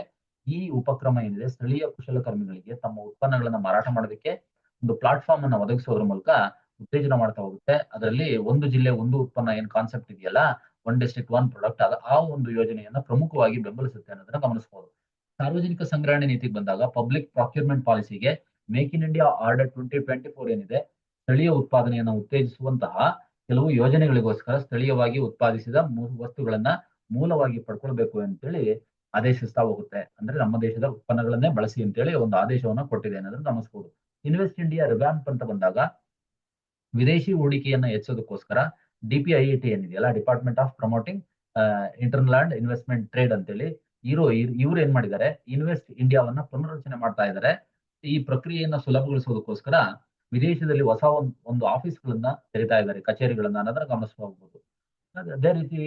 ಈ ಉಪಕ್ರಮ ಏನಿದೆ ಸ್ಥಳೀಯ ಕುಶಲಕರ್ಮಿಗಳಿಗೆ ತಮ್ಮ ಉತ್ಪನ್ನಗಳನ್ನ ಮಾರಾಟ ಮಾಡೋದಕ್ಕೆ ಒಂದು ಪ್ಲಾಟ್ಫಾರ್ಮ್ ಅನ್ನ ಒದಗಿಸೋದ್ರ ಮೂಲಕ ಉತ್ತೇಜನ ಮಾಡ್ತಾ ಹೋಗುತ್ತೆ. ಅದರಲ್ಲಿ ಒಂದು ಜಿಲ್ಲೆ ಒಂದು ಉತ್ಪನ್ನ ಏನ್ ಕಾನ್ಸೆಪ್ಟ್ ಇದೆಯಲ್ಲ, ಒನ್ ಡಿಸ್ಟ್ರಿಕ್ಟ್ ಒನ್ ಪ್ರಾಡಕ್ಟ್, ಆ ಒಂದು ಯೋಜನೆಯನ್ನ ಪ್ರಮುಖವಾಗಿ ಬೆಂಬಲಿಸುತ್ತೆ ಅನ್ನೋದನ್ನ ಗಮನಿಸಬಹುದು. ಸಾರ್ವಜನಿಕ ಸಂಗ್ರಹಣೆ ನೀತಿಗೆ ಬಂದಾಗ ಪಬ್ಲಿಕ್ ಪ್ರೊಕ್ಯೂರ್ಮೆಂಟ್ ಪಾಲಿಸಿಗೆ ಮೇಕ್ ಇನ್ ಇಂಡಿಯಾ ಆರ್ಡರ್ 2024 ಏನಿದೆ, ಸ್ಥಳೀಯ ಉತ್ಪಾದನೆಯನ್ನು ಉತ್ತೇಜಿಸುವಂತಹ ಕೆಲವು ಯೋಜನೆಗಳಿಗೋಸ್ಕರ ಸ್ಥಳೀಯವಾಗಿ ಉತ್ಪಾದಿಸಿದ ವಸ್ತುಗಳನ್ನ ಮೂಲವಾಗಿ ಪಡ್ಕೊಳ್ಬೇಕು ಅಂತೇಳಿ ಆದೇಶಿಸ್ತಾ ಹೋಗುತ್ತೆ. ಅಂದ್ರೆ ನಮ್ಮ ದೇಶದ ಉತ್ಪನ್ನಗಳನ್ನೇ ಬಳಸಿ ಅಂತೇಳಿ ಒಂದು ಆದೇಶವನ್ನ ಕೊಟ್ಟಿದೆ ಅನ್ನೋದನ್ನ ಗಮನಿಸಬಹುದು. ಇನ್ವೆಸ್ಟ್ ಇಂಡಿಯಾ ರಿವ್ಯಾಂಪ್ ಅಂತ ಬಂದಾಗ ವಿದೇಶಿ ಹೂಡಿಕೆಯನ್ನ ಹೆಚ್ಚೋದಕ್ಕೋಸ್ಕರ DPIIT ಏನಿದೆಯಲ್ಲ, department of promoting internal and investment trade ಅಂತೇಳಿ, ಇವ್ರು ಏನ್ ಮಾಡಿದ್ದಾರೆ, ಇನ್ವೆಸ್ಟ್ ಇಂಡಿಯಾವನ್ನ ಪುನರ್ರಚನೆ ಮಾಡ್ತಾ ಇದ್ದಾರೆ. ಈ ಪ್ರಕ್ರಿಯೆಯನ್ನ ಸುಲಭಗೊಳಿಸೋದಕ್ಕೋಸ್ಕರ ವಿದೇಶದಲ್ಲಿ ಹೊಸ ಒಂದು ಆಫೀಸ್ಗಳನ್ನ ತೆರಿತಾ ಇದ್ದಾರೆ, ಕಚೇರಿಗಳನ್ನ ಅನ್ನೋದನ್ನ ಗಮನಿಸಬಹುದು. ಅದೇ ರೀತಿ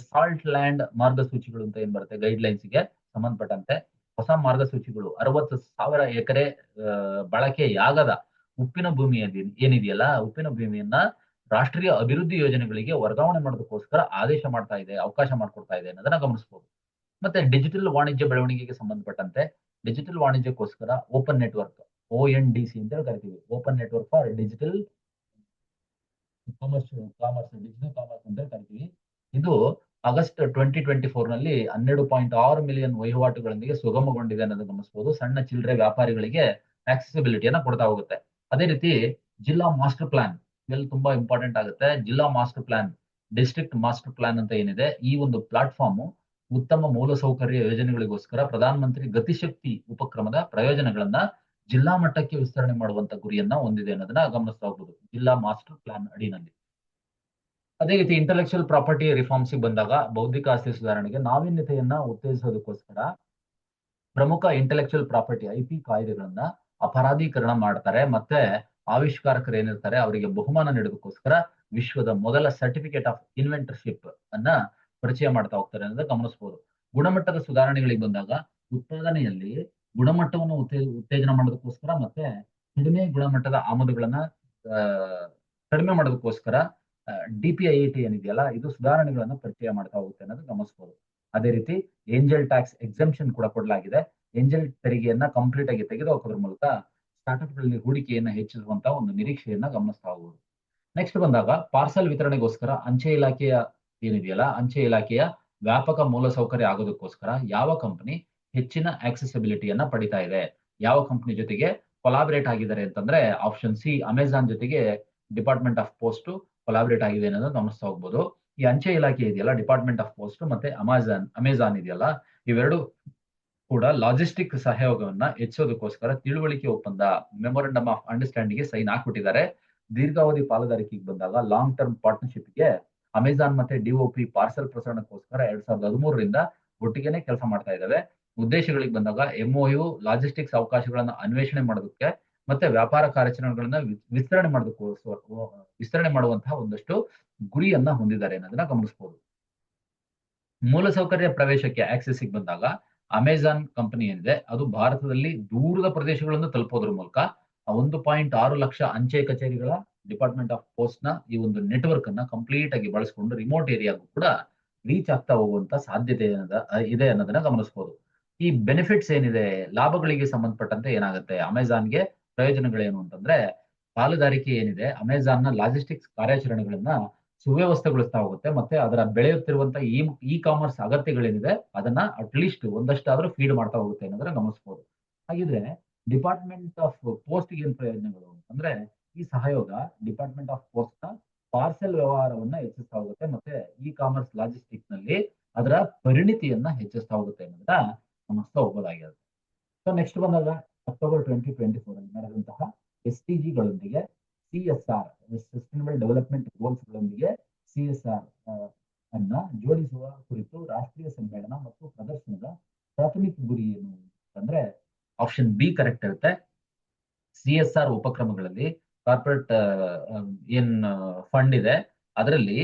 ಸಾಲ್ಟ್ ಲ್ಯಾಂಡ್ ಮಾರ್ಗಸೂಚಿಗಳು ಅಂತ ಏನ್ ಬರುತ್ತೆ, ಗೈಡ್ ಲೈನ್ಸ್ಗೆ ಸಂಬಂಧಪಟ್ಟಂತೆ ಹೊಸ ಮಾರ್ಗಸೂಚಿಗಳು 60,000 ಎಕರೆ ಬಳಕೆಯಾಗದ ಉಪ್ಪಿನ ಭೂಮಿ ಏನಿದೆಯಲ್ಲ, ಉಪ್ಪಿನ ಭೂಮಿಯನ್ನ ರಾಷ್ಟ್ರೀಯ ಅಭಿವೃದ್ಧಿ ಯೋಜನೆಗಳಿಗೆ ವರ್ಗಾವಣೆ ಮಾಡೋದಕ್ಕೋಸ್ಕರ ಆದೇಶ ಮಾಡ್ತಾ ಇದೆ, ಅವಕಾಶ ಮಾಡಿಕೊಡ್ತಾ ಇದೆ ಅನ್ನೋದನ್ನ ಗಮನಿಸಬಹುದು. ಮತ್ತೆ ಡಿಜಿಟಲ್ ವಾಣಿಜ್ಯ ಬೆಳವಣಿಗೆಗೆ ಸಂಬಂಧಪಟ್ಟಂತೆ ಡಿಜಿಟಲ್ ವಾಣಿಜ್ಯಕ್ಕೋಸ್ಕರ ಓಪನ್ ನೆಟ್ವರ್ಕ್, ONDC ಅಂತ ಕರಿತೀವಿ, open network for digital digital commerce ಅಂತ ಕರಿತೀವಿ. ಇದು ಆಗಸ್ಟ್ 2024 ನಲ್ಲಿ 12.6 ಮಿಲಿಯನ್ ವಹಿವಾಟುಗಳೊಂದಿಗೆ ಸುಗಮಗೊಂಡಿದೆ ಅನ್ನೋದನ್ನ ಗಮನಿಸಬಹುದು. ಸಣ್ಣ ಚಿಲ್ಲರೆ ವ್ಯಾಪಾರಿಗಳಿಗೆ ಆಕ್ಸೆಸಿಬಿಲಿಟಿಯನ್ನ ಕೊಡ್ತಾ ಹೋಗುತ್ತೆ. ಅದೇ ರೀತಿ ಜಿಲ್ಲಾ ಮಾಸ್ಟರ್ ಪ್ಲಾನ್ ಇವೆಲ್ಲ ತುಂಬಾ ಇಂಪಾರ್ಟೆಂಟ್ ಆಗುತ್ತೆ. ಜಿಲ್ಲಾ master plan, district master plan ಅಂತ ಏನಿದೆ, ಈ ಒಂದು ಪ್ಲಾಟ್ಫಾರ್ಮ್ ಉತ್ತಮ ಮೂಲಸೌಕರ್ಯ ಯೋಜನೆಗಳಿಗೋಸ್ಕರ ಪ್ರಧಾನ ಮಂತ್ರಿ ಗತಿಶಕ್ತಿ ಉಪಕ್ರಮದ ಪ್ರಯೋಜನಗಳನ್ನ ಜಿಲ್ಲಾ ಮಟ್ಟಕ್ಕೆ ವಿಸ್ತರಣೆ ಮಾಡುವಂತ ಗುರಿಯನ್ನ ಹೊಂದಿದೆ ಅನ್ನೋದನ್ನ ಗಮನಿಸ್ತಾ ಹೋಗ್ಬೋದು ಜಿಲ್ಲಾ ಮಾಸ್ಟರ್ ಪ್ಲಾನ್ ಅಡಿನಲ್ಲಿ. ಅದೇ ರೀತಿ ಇಂಟೆಲೆಕ್ಚುಯಲ್ ಪ್ರಾಪರ್ಟಿ ರಿಫಾರ್ಮ್ಸ್ ಬಂದಾಗ ಬೌದ್ಧಿಕ ಆಸ್ತಿ ಸುಧಾರಣೆಗೆ ನಾವೀನ್ಯತೆಯನ್ನ ಉತ್ತೇಜಿಸೋದಕ್ಕೋಸ್ಕರ ಪ್ರಮುಖ ಇಂಟೆಲೆಕ್ಚುಯಲ್ ಪ್ರಾಪರ್ಟಿ IP ಕಾಯ್ದೆಗಳನ್ನ ಅಪರಾಧೀಕರಣ ಮಾಡ್ತಾರೆ. ಮತ್ತೆ ಆವಿಷ್ಕಾರಕರು ಏನಿರ್ತಾರೆ ಅವರಿಗೆ ಬಹುಮಾನ ನೀಡೋದಕ್ಕೋಸ್ಕರ ವಿಶ್ವದ ಮೊದಲ ಸರ್ಟಿಫಿಕೇಟ್ ಆಫ್ ಇನ್ವೆಂಟರ್ಶಿಪ್ ಅನ್ನ ಪರಿಚಯ ಮಾಡ್ತಾ ಹೋಗ್ತಾರೆ ಅನ್ನೋದನ್ನ ಗಮನಿಸಬಹುದು. ಗುಣಮಟ್ಟದ ಸುಧಾರಣೆಗಳಿಗೆ ಬಂದಾಗ ಉತ್ಪಾದನೆಯಲ್ಲಿ ಗುಣಮಟ್ಟವನ್ನು ಉತ್ತೇಜನ ಮಾಡೋದಕ್ಕೋಸ್ಕರ ಮತ್ತೆ ಕಡಿಮೆ ಗುಣಮಟ್ಟದ ಆಮದುಗಳನ್ನ ಕಡಿಮೆ ಮಾಡೋದಕ್ಕೋಸ್ಕರ DPIIT ಏನಿದೆಯಲ್ಲ, ಇದು ಸುಧಾರಣೆಗಳನ್ನ ಪರಿಚಯ ಮಾಡ್ತಾ ಹೋಗುತ್ತೆ ಅನ್ನೋದು ಗಮನಿಸಬಹುದು. ಅದೇ ರೀತಿ ಏಂಜಲ್ ಟ್ಯಾಕ್ಸ್ ಎಕ್ಸೆಂಪ್ಷನ್ ಕೂಡ ಕೊಡಲಾಗಿದೆ. ಏಂಜಲ್ ತೆರಿಗೆಯನ್ನ ಕಂಪ್ಲೀಟ್ ಆಗಿ ತೆಗೆದುಹಾಕೋದ್ರ ಮೂಲಕ ಸ್ಟಾರ್ಟ್ಅಪ್ ಗಳಲ್ಲಿ ಹೂಡಿಕೆಯನ್ನ ಹೆಚ್ಚಿಸುವಂತ ಒಂದು ನಿರೀಕ್ಷೆಯನ್ನ ಗಮನಿಸ್ತಾ ಹೋಗುವುದು. ನೆಕ್ಸ್ಟ್ ಬಂದಾಗ ಪಾರ್ಸಲ್ ವಿತರಣೆಗೋಸ್ಕರ ಅಂಚೆ ಇಲಾಖೆಯ ಏನಿದೆಯಲ್ಲ, ಅಂಚೆ ಇಲಾಖೆಯ ವ್ಯಾಪಕ ಮೂಲಸೌಕರ್ಯ ಆಗೋದಕ್ಕೋಸ್ಕರ ಯಾವ ಕಂಪನಿ ಹೆಚ್ಚಿನ ಆಕ್ಸೆಸಿಬಿಲಿಟಿಯನ್ನ ಪಡಿತಾ ಇದೆ, ಯಾವ ಕಂಪನಿ ಜೊತೆಗೆ ಕೊಲಾಬರೇಟ್ ಆಗಿದ್ದಾರೆ ಅಂತಂದ್ರೆ ಆಪ್ಷನ್ C, ಅಮೆಜಾನ್ ಜೊತೆಗೆ ಡಿಪಾರ್ಟ್ಮೆಂಟ್ ಆಫ್ ಪೋಸ್ಟ್ ಕೊಲಾಬರೇಟ್ ಆಗಿದೆ ಅನ್ನೋದನ್ನ ಗಮನಿಸ್ತಾ ಹೋಗ್ಬೋದು. ಈ ಅಂಚೆ ಇಲಾಖೆ ಇದೆಯಲ್ಲ, ಡಿಪಾರ್ಟ್ಮೆಂಟ್ ಆಫ್ ಪೋಸ್ಟ್ ಮತ್ತೆ ಅಮೆಜಾನ್ ಇದೆಯಲ್ಲ, ಇವೆರಡು ಕೂಡ ಲಾಜಿಸ್ಟಿಕ್ ಸಹಯೋಗವನ್ನ ಹೆಚ್ಚೋದಕ್ಕೋಸ್ಕರ ತಿಳುವಳಿಕೆ ಒಪ್ಪಂದ ಮೆಮೊರಂಡಮ್ ಆಫ್ ಅಂಡರ್ಸ್ಟ್ಯಾಂಡಿಂಗ್ ಗೆ ಸೈನ್ ಹಾಕ್ಬಿಟ್ಟಿದ್ದಾರೆ. ದೀರ್ಘಾವಧಿ ಪಾಲುದಾರಿಕೆಗೆ ಬಂದಾಗ ಲಾಂಗ್ ಟರ್ಮ್ ಪಾರ್ಟ್ನರ್ಶಿಪ್ ಗೆ ಅಮೆಜಾನ್ ಮತ್ತೆ DOP ಪಾರ್ಸಲ್ ಪ್ರಸರಣಕ್ಕೋಸ್ಕರ 2013ರಿಂದ ಒಟ್ಟಿಗೆನೆ ಕೆಲಸ ಮಾಡ್ತಾ ಇದ್ದಾವೆ. ಉದ್ದೇಶಗಳಿಗೆ ಬಂದಾಗ MOU ಲಾಜಿಸ್ಟಿಕ್ಸ್ ಅವಕಾಶಗಳನ್ನ ಅನ್ವೇಷಣೆ ಮಾಡೋದಕ್ಕೆ ಮತ್ತೆ ವ್ಯಾಪಾರ ಕಾರ್ಯಾಚರಣೆಗಳನ್ನ ವಿಸ್ತರಣೆ ಮಾಡುವಂತಹ ಒಂದಷ್ಟು ಗುರಿಯನ್ನ ಹೊಂದಿದ್ದಾರೆ ಅನ್ನೋದನ್ನ ಗಮನಿಸಬಹುದು. ಮೂಲಸೌಕರ್ಯ ಪ್ರವೇಶಕ್ಕೆ ಆಕ್ಸೆಸ್ಗೆ ಬಂದಾಗ ಅಮೆಜಾನ್ ಕಂಪನಿ ಏನಿದೆ ಅದು ಭಾರತದಲ್ಲಿ ದೂರದ ಪ್ರದೇಶಗಳನ್ನು ತಲುಪೋದ್ರ ಮೂಲಕ 1.6 ಲಕ್ಷ ಅಂಚೆ ಕಚೇರಿಗಳ ಡಿಪಾರ್ಟ್ಮೆಂಟ್ ಆಫ್ ಪೋಸ್ಟ್ ನ ಈ ಒಂದು ನೆಟ್ವರ್ಕ್ ಅನ್ನ ಕಂಪ್ಲೀಟ್ ಆಗಿ ಬಳಸಿಕೊಂಡು ರಿಮೋಟ್ ಏರಿಯಾಗೂ ಕೂಡ ರೀಚ್ ಆಗ್ತಾ ಹೋಗುವಂತ ಸಾಧ್ಯತೆ ಇದೆ ಅನ್ನೋದನ್ನ ಗಮನಿಸಬಹುದು. ಈ ಬೆನಿಫಿಟ್ಸ್ ಏನಿದೆ, ಲಾಭಗಳಿಗೆ ಸಂಬಂಧಪಟ್ಟಂತೆ ಏನಾಗುತ್ತೆ, ಅಮೆಜಾನ್ಗೆ ಪ್ರಯೋಜನಗಳೇನು ಅಂತಂದ್ರೆ, ಪಾಲುದಾರಿಕೆ ಏನಿದೆ ಅಮೆಜಾನ್ ನ ಲಾಜಿಸ್ಟಿಕ್ಸ್ ಕಾರ್ಯಾಚರಣೆಗಳನ್ನ ಸುವ್ಯವಸ್ಥೆಗೊಳಿಸ್ತಾ ಹೋಗುತ್ತೆ. ಮತ್ತೆ ಅದರ ಬೆಳೆಯುತ್ತಿರುವಂತ ಇ ಕಾಮರ್ಸ್ ಅಗತ್ಯಗಳೇನಿದೆ ಅದನ್ನ ಅಟ್ಲೀಸ್ಟ್ ಒಂದಷ್ಟಾದ್ರೂ ಫೀಡ್ ಮಾಡ್ತಾ ಹೋಗುತ್ತೆ ಅನ್ನೋದನ್ನ ಗಮನಿಸಬಹುದು. ಹಾಗಿದ್ರೆ ಡಿಪಾರ್ಟ್ಮೆಂಟ್ ಆಫ್ ಪೋಸ್ಟ್ ಏನ್ ಪ್ರಯೋಜನಗಳು ಅಂತಂದ್ರೆ, ಈ ಸಹಯೋಗ ಡಿಪಾರ್ಟ್ಮೆಂಟ್ ಆಫ್ ಪೋಸ್ಟ್ ನ ಪಾರ್ಸೆಲ್ ವ್ಯವಹಾರವನ್ನ ಹೆಚ್ಚಿಸ್ತಾ ಹೋಗುತ್ತೆ ಮತ್ತೆ ಇ ಕಾಮರ್ಸ್ ಲಾಜಿಸ್ಟಿಕ್ಸ್ ನಲ್ಲಿ ಅದರ ಪರಿಣಿತಿಯನ್ನ ಹೆಚ್ಚಿಸ್ತಾ ಹೋಗುತ್ತೆ ಅನ್ನೋದನ್ನ ಗಮನಿಸ್ತಾ ಹೋಗೋದಾಗಿರುತ್ತೆ. ಸೊ ನೆಕ್ಸ್ಟ್ ಬಂದಾಗ ಅಕ್ಟೋಬರ್ 2024 ಅಲ್ಲಿ ನಡೆದಂತಹ SDGಗಳೊಂದಿಗೆ CSR ಸಸ್ಟೈನಬಲ್ ಡೆವಲಪ್ಮೆಂಟ್ ಗೋಲ್ಸ್ ಗಳೊಂದಿಗೆ CSR ಅನ್ನ ಜೋಡಿಸುವ ಕುರಿತು ರಾಷ್ಟ್ರೀಯ ಸಮ್ಮೇಳನ ಮತ್ತು ಪ್ರದರ್ಶನದ ಪ್ರಾಥಮಿಕ ಗುರಿ ಏನು ಅಂತಂದ್ರೆ ಆಪ್ಷನ್ B ಕರೆಕ್ಟ್ ಇರುತ್ತೆ. CSR ಉಪಕ್ರಮಗಳಲ್ಲಿ ಕಾರ್ಪೊರೇಟ್ ಏನ್ ಫಂಡ್ ಇದೆ ಅದರಲ್ಲಿ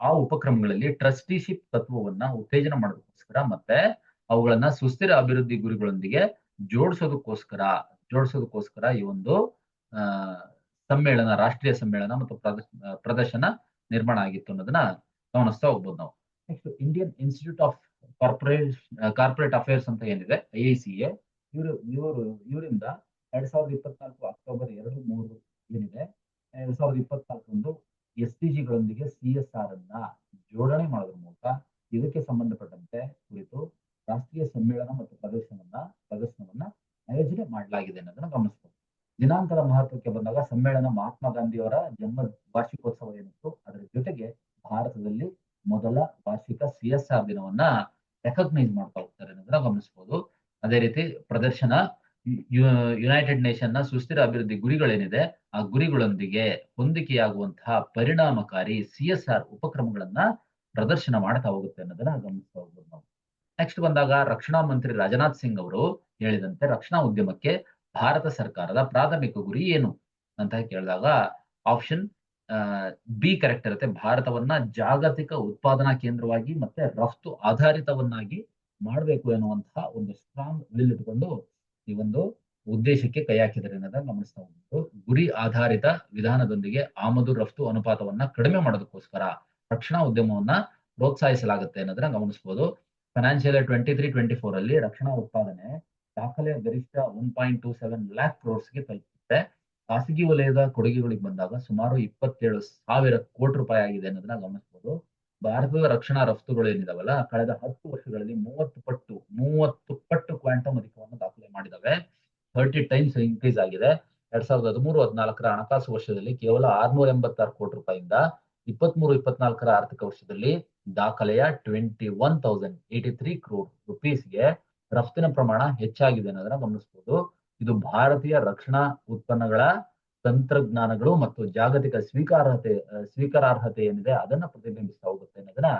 ಆ ಉಪಕ್ರಮಗಳಲ್ಲಿ ಟ್ರಸ್ಟಿಶಿಪ್ ತತ್ವವನ್ನ ಉತ್ತೇಜನ ಮಾಡೋದಕ್ಕೋಸ್ಕರ ಮತ್ತೆ ಅವುಗಳನ್ನ ಸುಸ್ಥಿರ ಅಭಿವೃದ್ಧಿ ಗುರಿಗಳೊಂದಿಗೆ ಜೋಡಿಸೋದಕ್ಕೋಸ್ಕರ ಜೋಡಿಸೋದಕ್ಕೋಸ್ಕರ ಈ ಒಂದು ಆ ಸಮ್ಮೇಳನ, ರಾಷ್ಟ್ರೀಯ ಸಮ್ಮೇಳನ ಮತ್ತು ಪ್ರದರ್ಶನ ನಿರ್ಮಾಣ ಆಗಿತ್ತು ಅನ್ನೋದನ್ನ ಗಮನಿಸ್ತಾ ಹೋಗ್ಬೋದು ನಾವು. Next Indian institute of corporate affairs ಅಂತ ಏನಿದೆ, IICA, ಇವರಿಂದ 2024 ಅಕ್ಟೋಬರ್ 2-3 ಏನಿದೆ, 2024 SDGಗಳೊಂದಿಗೆ CSR ಅನ್ನ ಜೋಡಣೆ ಮಾಡೋದ್ರ ಮೂಲಕ ಇದಕ್ಕೆ ಸಂಬಂಧಪಟ್ಟಂತೆ ಕುರಿತು ರಾಷ್ಟ್ರೀಯ ಸಮ್ಮೇಳನ ಮತ್ತು ಪ್ರದರ್ಶನವನ್ನ ಆಯೋಜನೆ ಮಾಡಲಾಗಿದೆ ಅನ್ನೋದನ್ನ ಗಮನಿಸಬಹುದು. ದಿನಾಂಕದ ಮಹತ್ವಕ್ಕೆ ಬಂದಾಗ ಸಮ್ಮೇಳನ ಮಹಾತ್ಮ ಗಾಂಧಿಯವರ ಜನ್ಮ ವಾರ್ಷಿಕೋತ್ಸವ ಏನಿತ್ತು, ಅದರ ಜೊತೆಗೆ ಭಾರತದಲ್ಲಿ ಮೊದಲ ವಾರ್ಷಿಕ CSR ದಿನವನ್ನ ರೆಕಗ್ನೈಸ್ ಮಾಡ್ತಾ ಹೋಗ್ತಾರೆ ಅನ್ನೋದನ್ನ ಗಮನಿಸಬಹುದು. ಅದೇ ರೀತಿ ಪ್ರದರ್ಶನ ಯುನೈಟೆಡ್ ನೇಷನ್ ನ ಸುಸ್ಥಿರ ಅಭಿವೃದ್ಧಿ ಗುರಿಗಳೇನಿದೆ, ಆ ಗುರಿಗಳೊಂದಿಗೆ ಹೊಂದಿಕೆಯಾಗುವಂತಹ ಪರಿಣಾಮಕಾರಿ CSR ಉಪಕ್ರಮಗಳನ್ನ ಪ್ರದರ್ಶನ ಮಾಡ್ತಾ ಹೋಗುತ್ತೆ ಅನ್ನೋದನ್ನ ಗಮನಿಸ್ತಾ ಹೋಗ್ಬೋದು ನಾವು. ನೆಕ್ಸ್ಟ್ ಬಂದಾಗ ರಕ್ಷಣಾ ಮಂತ್ರಿ ರಾಜನಾಥ್ ಸಿಂಗ್ ಅವರು ಹೇಳಿದಂತೆ ರಕ್ಷಣಾ ಉದ್ಯಮಕ್ಕೆ ಭಾರತ ಸರ್ಕಾರದ ಪ್ರಾಥಮಿಕ ಗುರಿ ಏನು ಅಂತ ಕೇಳಿದಾಗ ಆಪ್ಷನ್ ಬಿ ಕರೆಕ್ಟ್ ಇರುತ್ತೆ. ಭಾರತವನ್ನ ಜಾಗತಿಕ ಉತ್ಪಾದನಾ ಕೇಂದ್ರವಾಗಿ ಮತ್ತೆ ರಫ್ತು ಆಧಾರಿತವನ್ನಾಗಿ ಮಾಡಬೇಕು ಎನ್ನುವಂತಹ ಒಂದು ಸ್ಟ್ರಾಂಗ್ ವಿಲ್ ಇಟ್ಕೊಂಡು ಈ ಒಂದು ಉದ್ದೇಶಕ್ಕೆ ಕೈ ಹಾಕಿದರೆ ಅನ್ನೋದನ್ನ ಗಮನಿಸ್ತಾ ಹೋಗ್ಬೋದು. ಗುರಿ ಆಧಾರಿತ ವಿಧಾನದೊಂದಿಗೆ ಆಮದು ರಫ್ತು ಅನುಪಾತವನ್ನ ಕಡಿಮೆ ಮಾಡೋದಕ್ಕೋಸ್ಕರ ರಕ್ಷಣಾ ಉದ್ಯಮವನ್ನ ಪ್ರೋತ್ಸಾಹಿಸಲಾಗುತ್ತೆ ಅನ್ನೋದನ್ನ ಗಮನಿಸಬಹುದು. ಫೈನಾನ್ಷಿಯಲ್ 23-24 ಅಲ್ಲಿ ರಕ್ಷಣಾ ಉತ್ಪಾದನೆ ದಾಖಲೆ ಗರಿಷ್ಠ 1.27 lakh crores ತಲುಪುತ್ತೆ. ಖಾಸಗಿ ವಲಯದ ಕೊಡುಗೆಗಳಿಗೆ ಬಂದಾಗ ಸುಮಾರು 27,000 ಕೋಟಿ ರೂಪಾಯಿ ಆಗಿದೆ ಅನ್ನೋದನ್ನ ಗಮನಿಸಬಹುದು. ಭಾರತದ ರಕ್ಷಣಾ ರಫ್ತುಗಳು ಏನಿದಾವಲ್ಲ, ಕಳೆದ 10 ವರ್ಷಗಳಲ್ಲಿ 30 ಪಟ್ಟು ಕ್ವಾಂಟಮ್ ಅಧಿಕವನ್ನು ದಾಖಲೆ ಮಾಡಿದಾವೆ. 30 ಟೈಮ್ಸ್ ಇನ್ಕ್ರೀಸ್ ಆಗಿದೆ. 2013-14 ಹಣಕಾಸು ವರ್ಷದಲ್ಲಿ ಕೇವಲ 686 ಕೋಟಿ ರೂಪಾಯಿಂದ 23-24 ಆರ್ಥಿಕ ವರ್ಷದಲ್ಲಿ ದಾಖಲೆಯ 21,083 crore rupeesಗೆ ರಫ್ತಿನ ಪ್ರಮಾಣ ಹೆಚ್ಚಾಗಿದೆ ಅನ್ನೋದನ್ನ ಗಮನಿಸಬಹುದು. ಇದು ಭಾರತೀಯ ರಕ್ಷಣಾ ಉತ್ಪನ್ನಗಳ ತಂತ್ರಜ್ಞಾನಗಳು ಮತ್ತು ಜಾಗತಿಕ ಸ್ವೀಕಾರಾರ್ಹತೆ ಏನಿದೆ ಅದನ್ನ ಪ್ರತಿಬಿಂಬಿಸ್ತಾ ಹೋಗುತ್ತೆ ಅನ್ನೋದನ್ನ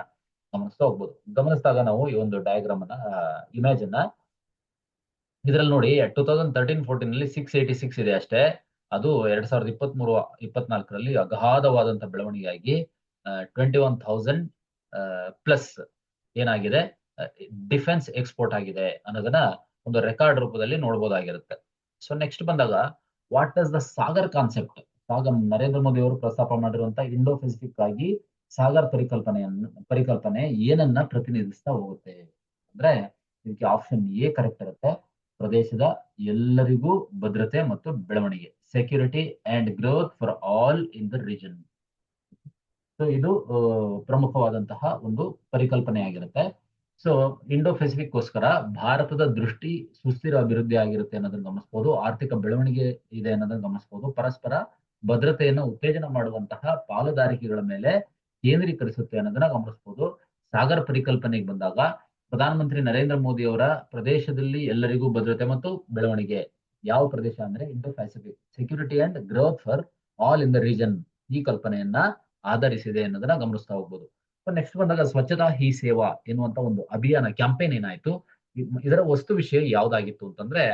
ಗಮನಿಸ್ತಾ ಹೋಗ್ಬೋದು. ಗಮನಿಸಿದಾಗ ನಾವು ಈ ಒಂದು ಡಯಾಗ್ರಾಮ್ ಅನ್ನ ಇಮೇಜ್ ಅನ್ನ ಇದ್ರಲ್ಲಿ ನೋಡಿ 2013-14 ನಲ್ಲಿ 686 ಇದೆ ಅಷ್ಟೇ. ಅದು 2023-24 ಅಗಾಧವಾದಂತಹ ಬೆಳವಣಿಗೆಯಾಗಿ 21,000 ಪ್ಲಸ್ ಏನಾಗಿದೆ, ಡಿಫೆನ್ಸ್ ಎಕ್ಸ್ಪೋರ್ಟ್ ಆಗಿದೆ ಅನ್ನೋದನ್ನ ಒಂದು ರೆಕಾರ್ಡ್ ರೂಪದಲ್ಲಿ ನೋಡಬಹುದಾಗಿರುತ್ತೆ. ಸೊ ನೆಕ್ಸ್ಟ್ ಬಂದಾಗ what is the Sagar concept? Narendra Modi ಅವರು ಪ್ರಸ್ತಾಪ ಮಾಡಿರುವಂತಹ ಇಂಡೋ ಪೆಸಿಫಿಕ್ ಆಗಿ ಸಾಗರ್ ಪರಿಕಲ್ಪನೆ ಏನನ್ನ ಪ್ರತಿನಿಧಿಸ್ತಾ ಹೋಗುತ್ತೆ ಅಂದ್ರೆ ಇದಕ್ಕೆ ಆಪ್ಷನ್ ಎ ಕರೆಕ್ಟ್ ಇರುತ್ತೆ. ಪ್ರದೇಶದ ಎಲ್ಲರಿಗೂ ಭದ್ರತೆ ಮತ್ತು ಬೆಳವಣಿಗೆ, security and growth for all in the region. So ಇದು ಪ್ರಮುಖವಾದಂತಹ ಒಂದು ಪರಿಕಲ್ಪನೆ ಆಗಿರುತ್ತೆ. ಸೊ ಇಂಡೋ ಪೆಸಿಫಿಕ್ ಗೋಸ್ಕರ ಭಾರತದ ದೃಷ್ಟಿ ಸುಸ್ಥಿರ ಅಭಿವೃದ್ಧಿ ಆಗಿರುತ್ತೆ ಅನ್ನೋದನ್ನ ಗಮನಿಸಬಹುದು. ಆರ್ಥಿಕ ಬೆಳವಣಿಗೆ ಇದೆ ಅನ್ನೋದನ್ನ ಗಮನಿಸಬಹುದು. ಪರಸ್ಪರ ಭದ್ರತೆಯನ್ನು ಉತ್ತೇಜನ ಮಾಡುವಂತಹ ಪಾಲುದಾರಿಕೆಗಳ ಮೇಲೆ ಕೇಂದ್ರೀಕರಿಸುತ್ತೆ ಅನ್ನೋದನ್ನ ಗಮನಿಸಬಹುದು. ಸಾಗರ ಪರಿಕಲ್ಪನೆಗೆ ಬಂದಾಗ ಪ್ರಧಾನಮಂತ್ರಿ ನರೇಂದ್ರ ಮೋದಿ ಅವರ ಪ್ರದೇಶದಲ್ಲಿ ಎಲ್ಲರಿಗೂ ಭದ್ರತೆ ಮತ್ತು ಬೆಳವಣಿಗೆ, ಯಾವ ಪ್ರದೇಶ ಅಂದ್ರೆ Indo Pacific, security and growth for all in the region, ಈ ಕಲ್ಪನೆಯನ್ನ ಆಧರಿಸಿದೆ ಅನ್ನೋದನ್ನ ಗಮನಿಸ್ತಾ ಹೋಗ್ಬೋದು. ನೆಕ್ಸ್ಟ್ ಬಂದಾಗ ಸ್ವಚ್ಛತಾ ಹಿ ಸೇವಾ ಎನ್ನುವಂತ ಒಂದು ಅಭಿಯಾನ ಕ್ಯಾಂಪೇನ್ ಏನಾಯ್ತು, ಇದರ ವಸ್ತು ವಿಷಯ ಯಾವ್ದಾಗಿತ್ತು ಅಂತಂದ್ರೆ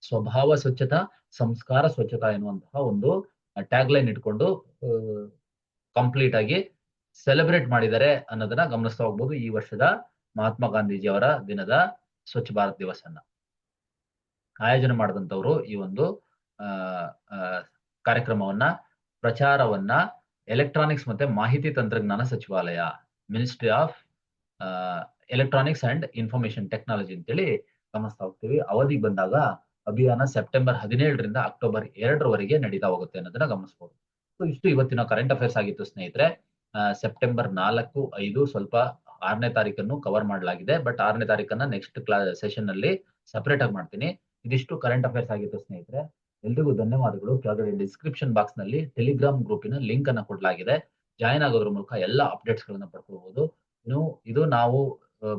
ಸ್ವಭಾವ ಸ್ವಚ್ಛತಾ, ಸಂಸ್ಕಾರ ಸ್ವಚ್ಛತಾ ಎನ್ನುವಂತಹ ಒಂದು ಟ್ಯಾಗ್ ಲೈನ್ ಇಟ್ಕೊಂಡು ಕಂಪ್ಲೀಟ್ ಆಗಿ ಸೆಲೆಬ್ರೇಟ್ ಮಾಡಿದ್ದಾರೆ ಅನ್ನೋದನ್ನ ಗಮನಿಸ್ತಾ ಹೋಗ್ಬೋದು. ಈ ವರ್ಷದ ಮಹಾತ್ಮ ಗಾಂಧೀಜಿ ಅವರ ದಿನದ ಸ್ವಚ್ಛ ಭಾರತ್ ದಿವಸ್ ಅನ್ನ ಆಯೋಜನೆ ಮಾಡಿದಂತವ್ರು ಈ ಒಂದು ಕಾರ್ಯಕ್ರಮವನ್ನ, ಪ್ರಚಾರವನ್ನ ಎಲೆಕ್ಟ್ರಾನಿಕ್ಸ್ ಮತ್ತೆ ಮಾಹಿತಿ ತಂತ್ರಜ್ಞಾನ ಸಚಿವಾಲಯ, ministry of electronics and information technology ಅಂತೇಳಿ ಗಮನಿಸ್ತಾ ಹೋಗ್ತೀವಿ. ಅವಧಿಗೆ ಬಂದಾಗ ಅಭಿಯಾನ ಸೆಪ್ಟೆಂಬರ್ 17 ಅಕ್ಟೋಬರ್ 2 ನಡೀತಾ ಹೋಗುತ್ತೆ ಅನ್ನೋದನ್ನ ಗಮನಿಸಬಹುದು. ಸೊ ಇಷ್ಟು ಇವತ್ತಿನ ಕರೆಂಟ್ ಅಫೇರ್ಸ್ ಆಗಿತ್ತು ಸ್ನೇಹಿತರೆ. ಸೆಪ್ಟೆಂಬರ್ 4, 5 ಸ್ವಲ್ಪ 6ನೇ ತಾರೀಕನ್ನು ಕವರ್ ಮಾಡಲಾಗಿದೆ. ಬಟ್ 6ನೇ ತಾರೀಕನ್ನ ನೆಕ್ಸ್ಟ್ ಸೆಷನ್ ನಲ್ಲಿ ಸಪರೇಟ್ ಆಗಿ ಮಾಡ್ತೀನಿ. ಇದಿಷ್ಟು ಕರೆಂಟ್ ಅಫೇರ್ಸ್ ಆಗಿತ್ತು ಸ್ನೇಹಿತರೆ. ಎಲ್ರಿಗೂ ಧನ್ಯವಾದಗಳು. ಕೆಳಗಡೆ ಡಿಸ್ಕ್ರಿಪ್ಷನ್ ಬಾಕ್ಸ್ ನಲ್ಲಿ ಟೆಲಿಗ್ರಾಮ್ ಗ್ರೂಪಿನ ಲಿಂಕ್ ಅನ್ನ ಕೊಡಲಾಗಿದೆ. ಜಾಯಿನ್ ಆಗೋದ್ರ ಮೂಲಕ ಎಲ್ಲಾ ಅಪ್ಡೇಟ್ಸ್ ಗಳನ್ನ ಪಡ್ಕೊಳ್ಬಹುದು. ಇದು ನಾವು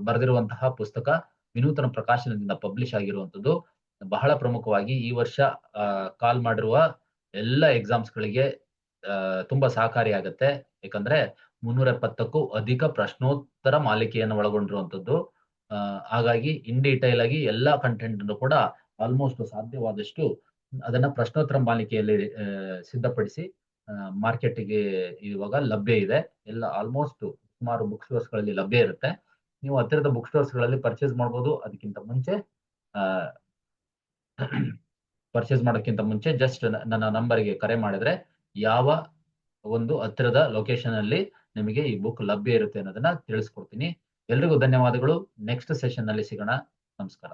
ಬರೆದಿರುವಂತಹ ಪುಸ್ತಕ ವಿನೂತನ ಪ್ರಕಾಶನದಿಂದ ಪಬ್ಲಿಷ್ ಆಗಿರುವಂತದ್ದು. ಬಹಳ ಪ್ರಮುಖವಾಗಿ ಈ ವರ್ಷ ಕಾಲ್ ಮಾಡಿರುವ ಎಲ್ಲ ಎಕ್ಸಾಮ್ಸ್ ಗಳಿಗೆ ತುಂಬಾ ಸಹಕಾರಿಯಾಗತ್ತೆ. ಯಾಕಂದ್ರೆ 370ಕ್ಕೂ ಅಧಿಕ ಪ್ರಶ್ನೋತ್ತರ ಮಾಲಿಕೆಯನ್ನು ಒಳಗೊಂಡಿರುವಂತದ್ದು. ಹಾಗಾಗಿ ಇನ್ ಡೀಟೈಲ್ ಆಗಿ ಎಲ್ಲಾ ಕಂಟೆಂಟ್ ಅನ್ನು ಕೂಡ ಆಲ್ಮೋಸ್ಟ್ ಸಾಧ್ಯವಾದಷ್ಟು ಅದನ್ನ ಪ್ರಶ್ನೋತ್ತರ ಮಾಲಿಕೆಯಲ್ಲಿ ಸಿದ್ಧಪಡಿಸಿ ಮಾರ್ಕೆಟ್ಗೆ ಇವಾಗ ಲಭ್ಯ ಇದೆ. ಎಲ್ಲ ಆಲ್ಮೋಸ್ಟ್ ಸುಮಾರು ಬುಕ್ ಸ್ಟೋರ್ಸ್ ಗಳಲ್ಲಿ ಲಭ್ಯ ಇರುತ್ತೆ. ನೀವು ಹತ್ತಿರದ ಬುಕ್ ಸ್ಟೋರ್ಸ್ ಗಳಲ್ಲಿ ಪರ್ಚೇಸ್ ಮಾಡಬಹುದು. ಅದಕ್ಕಿಂತ ಮುಂಚೆ ಪರ್ಚೇಸ್ ಮಾಡೋಕ್ಕಿಂತ ಮುಂಚೆ ಜಸ್ಟ್ ನನ್ನ ನಂಬರ್ಗೆ ಕರೆ ಮಾಡಿದ್ರೆ ಯಾವ ಒಂದು ಹತ್ತಿರದ ಲೊಕೇಶನ್ ಅಲ್ಲಿ ನಿಮಗೆ ಈ ಬುಕ್ ಲಭ್ಯ ಇರುತ್ತೆ ಅನ್ನೋದನ್ನ ತಿಳಿಸ್ಕೊಡ್ತೀನಿ. ಎಲ್ರಿಗೂ ಧನ್ಯವಾದಗಳು. ನೆಕ್ಸ್ಟ್ ಸೆಷನ್ ನಲ್ಲಿ ಸಿಗೋಣ. ನಮಸ್ಕಾರ.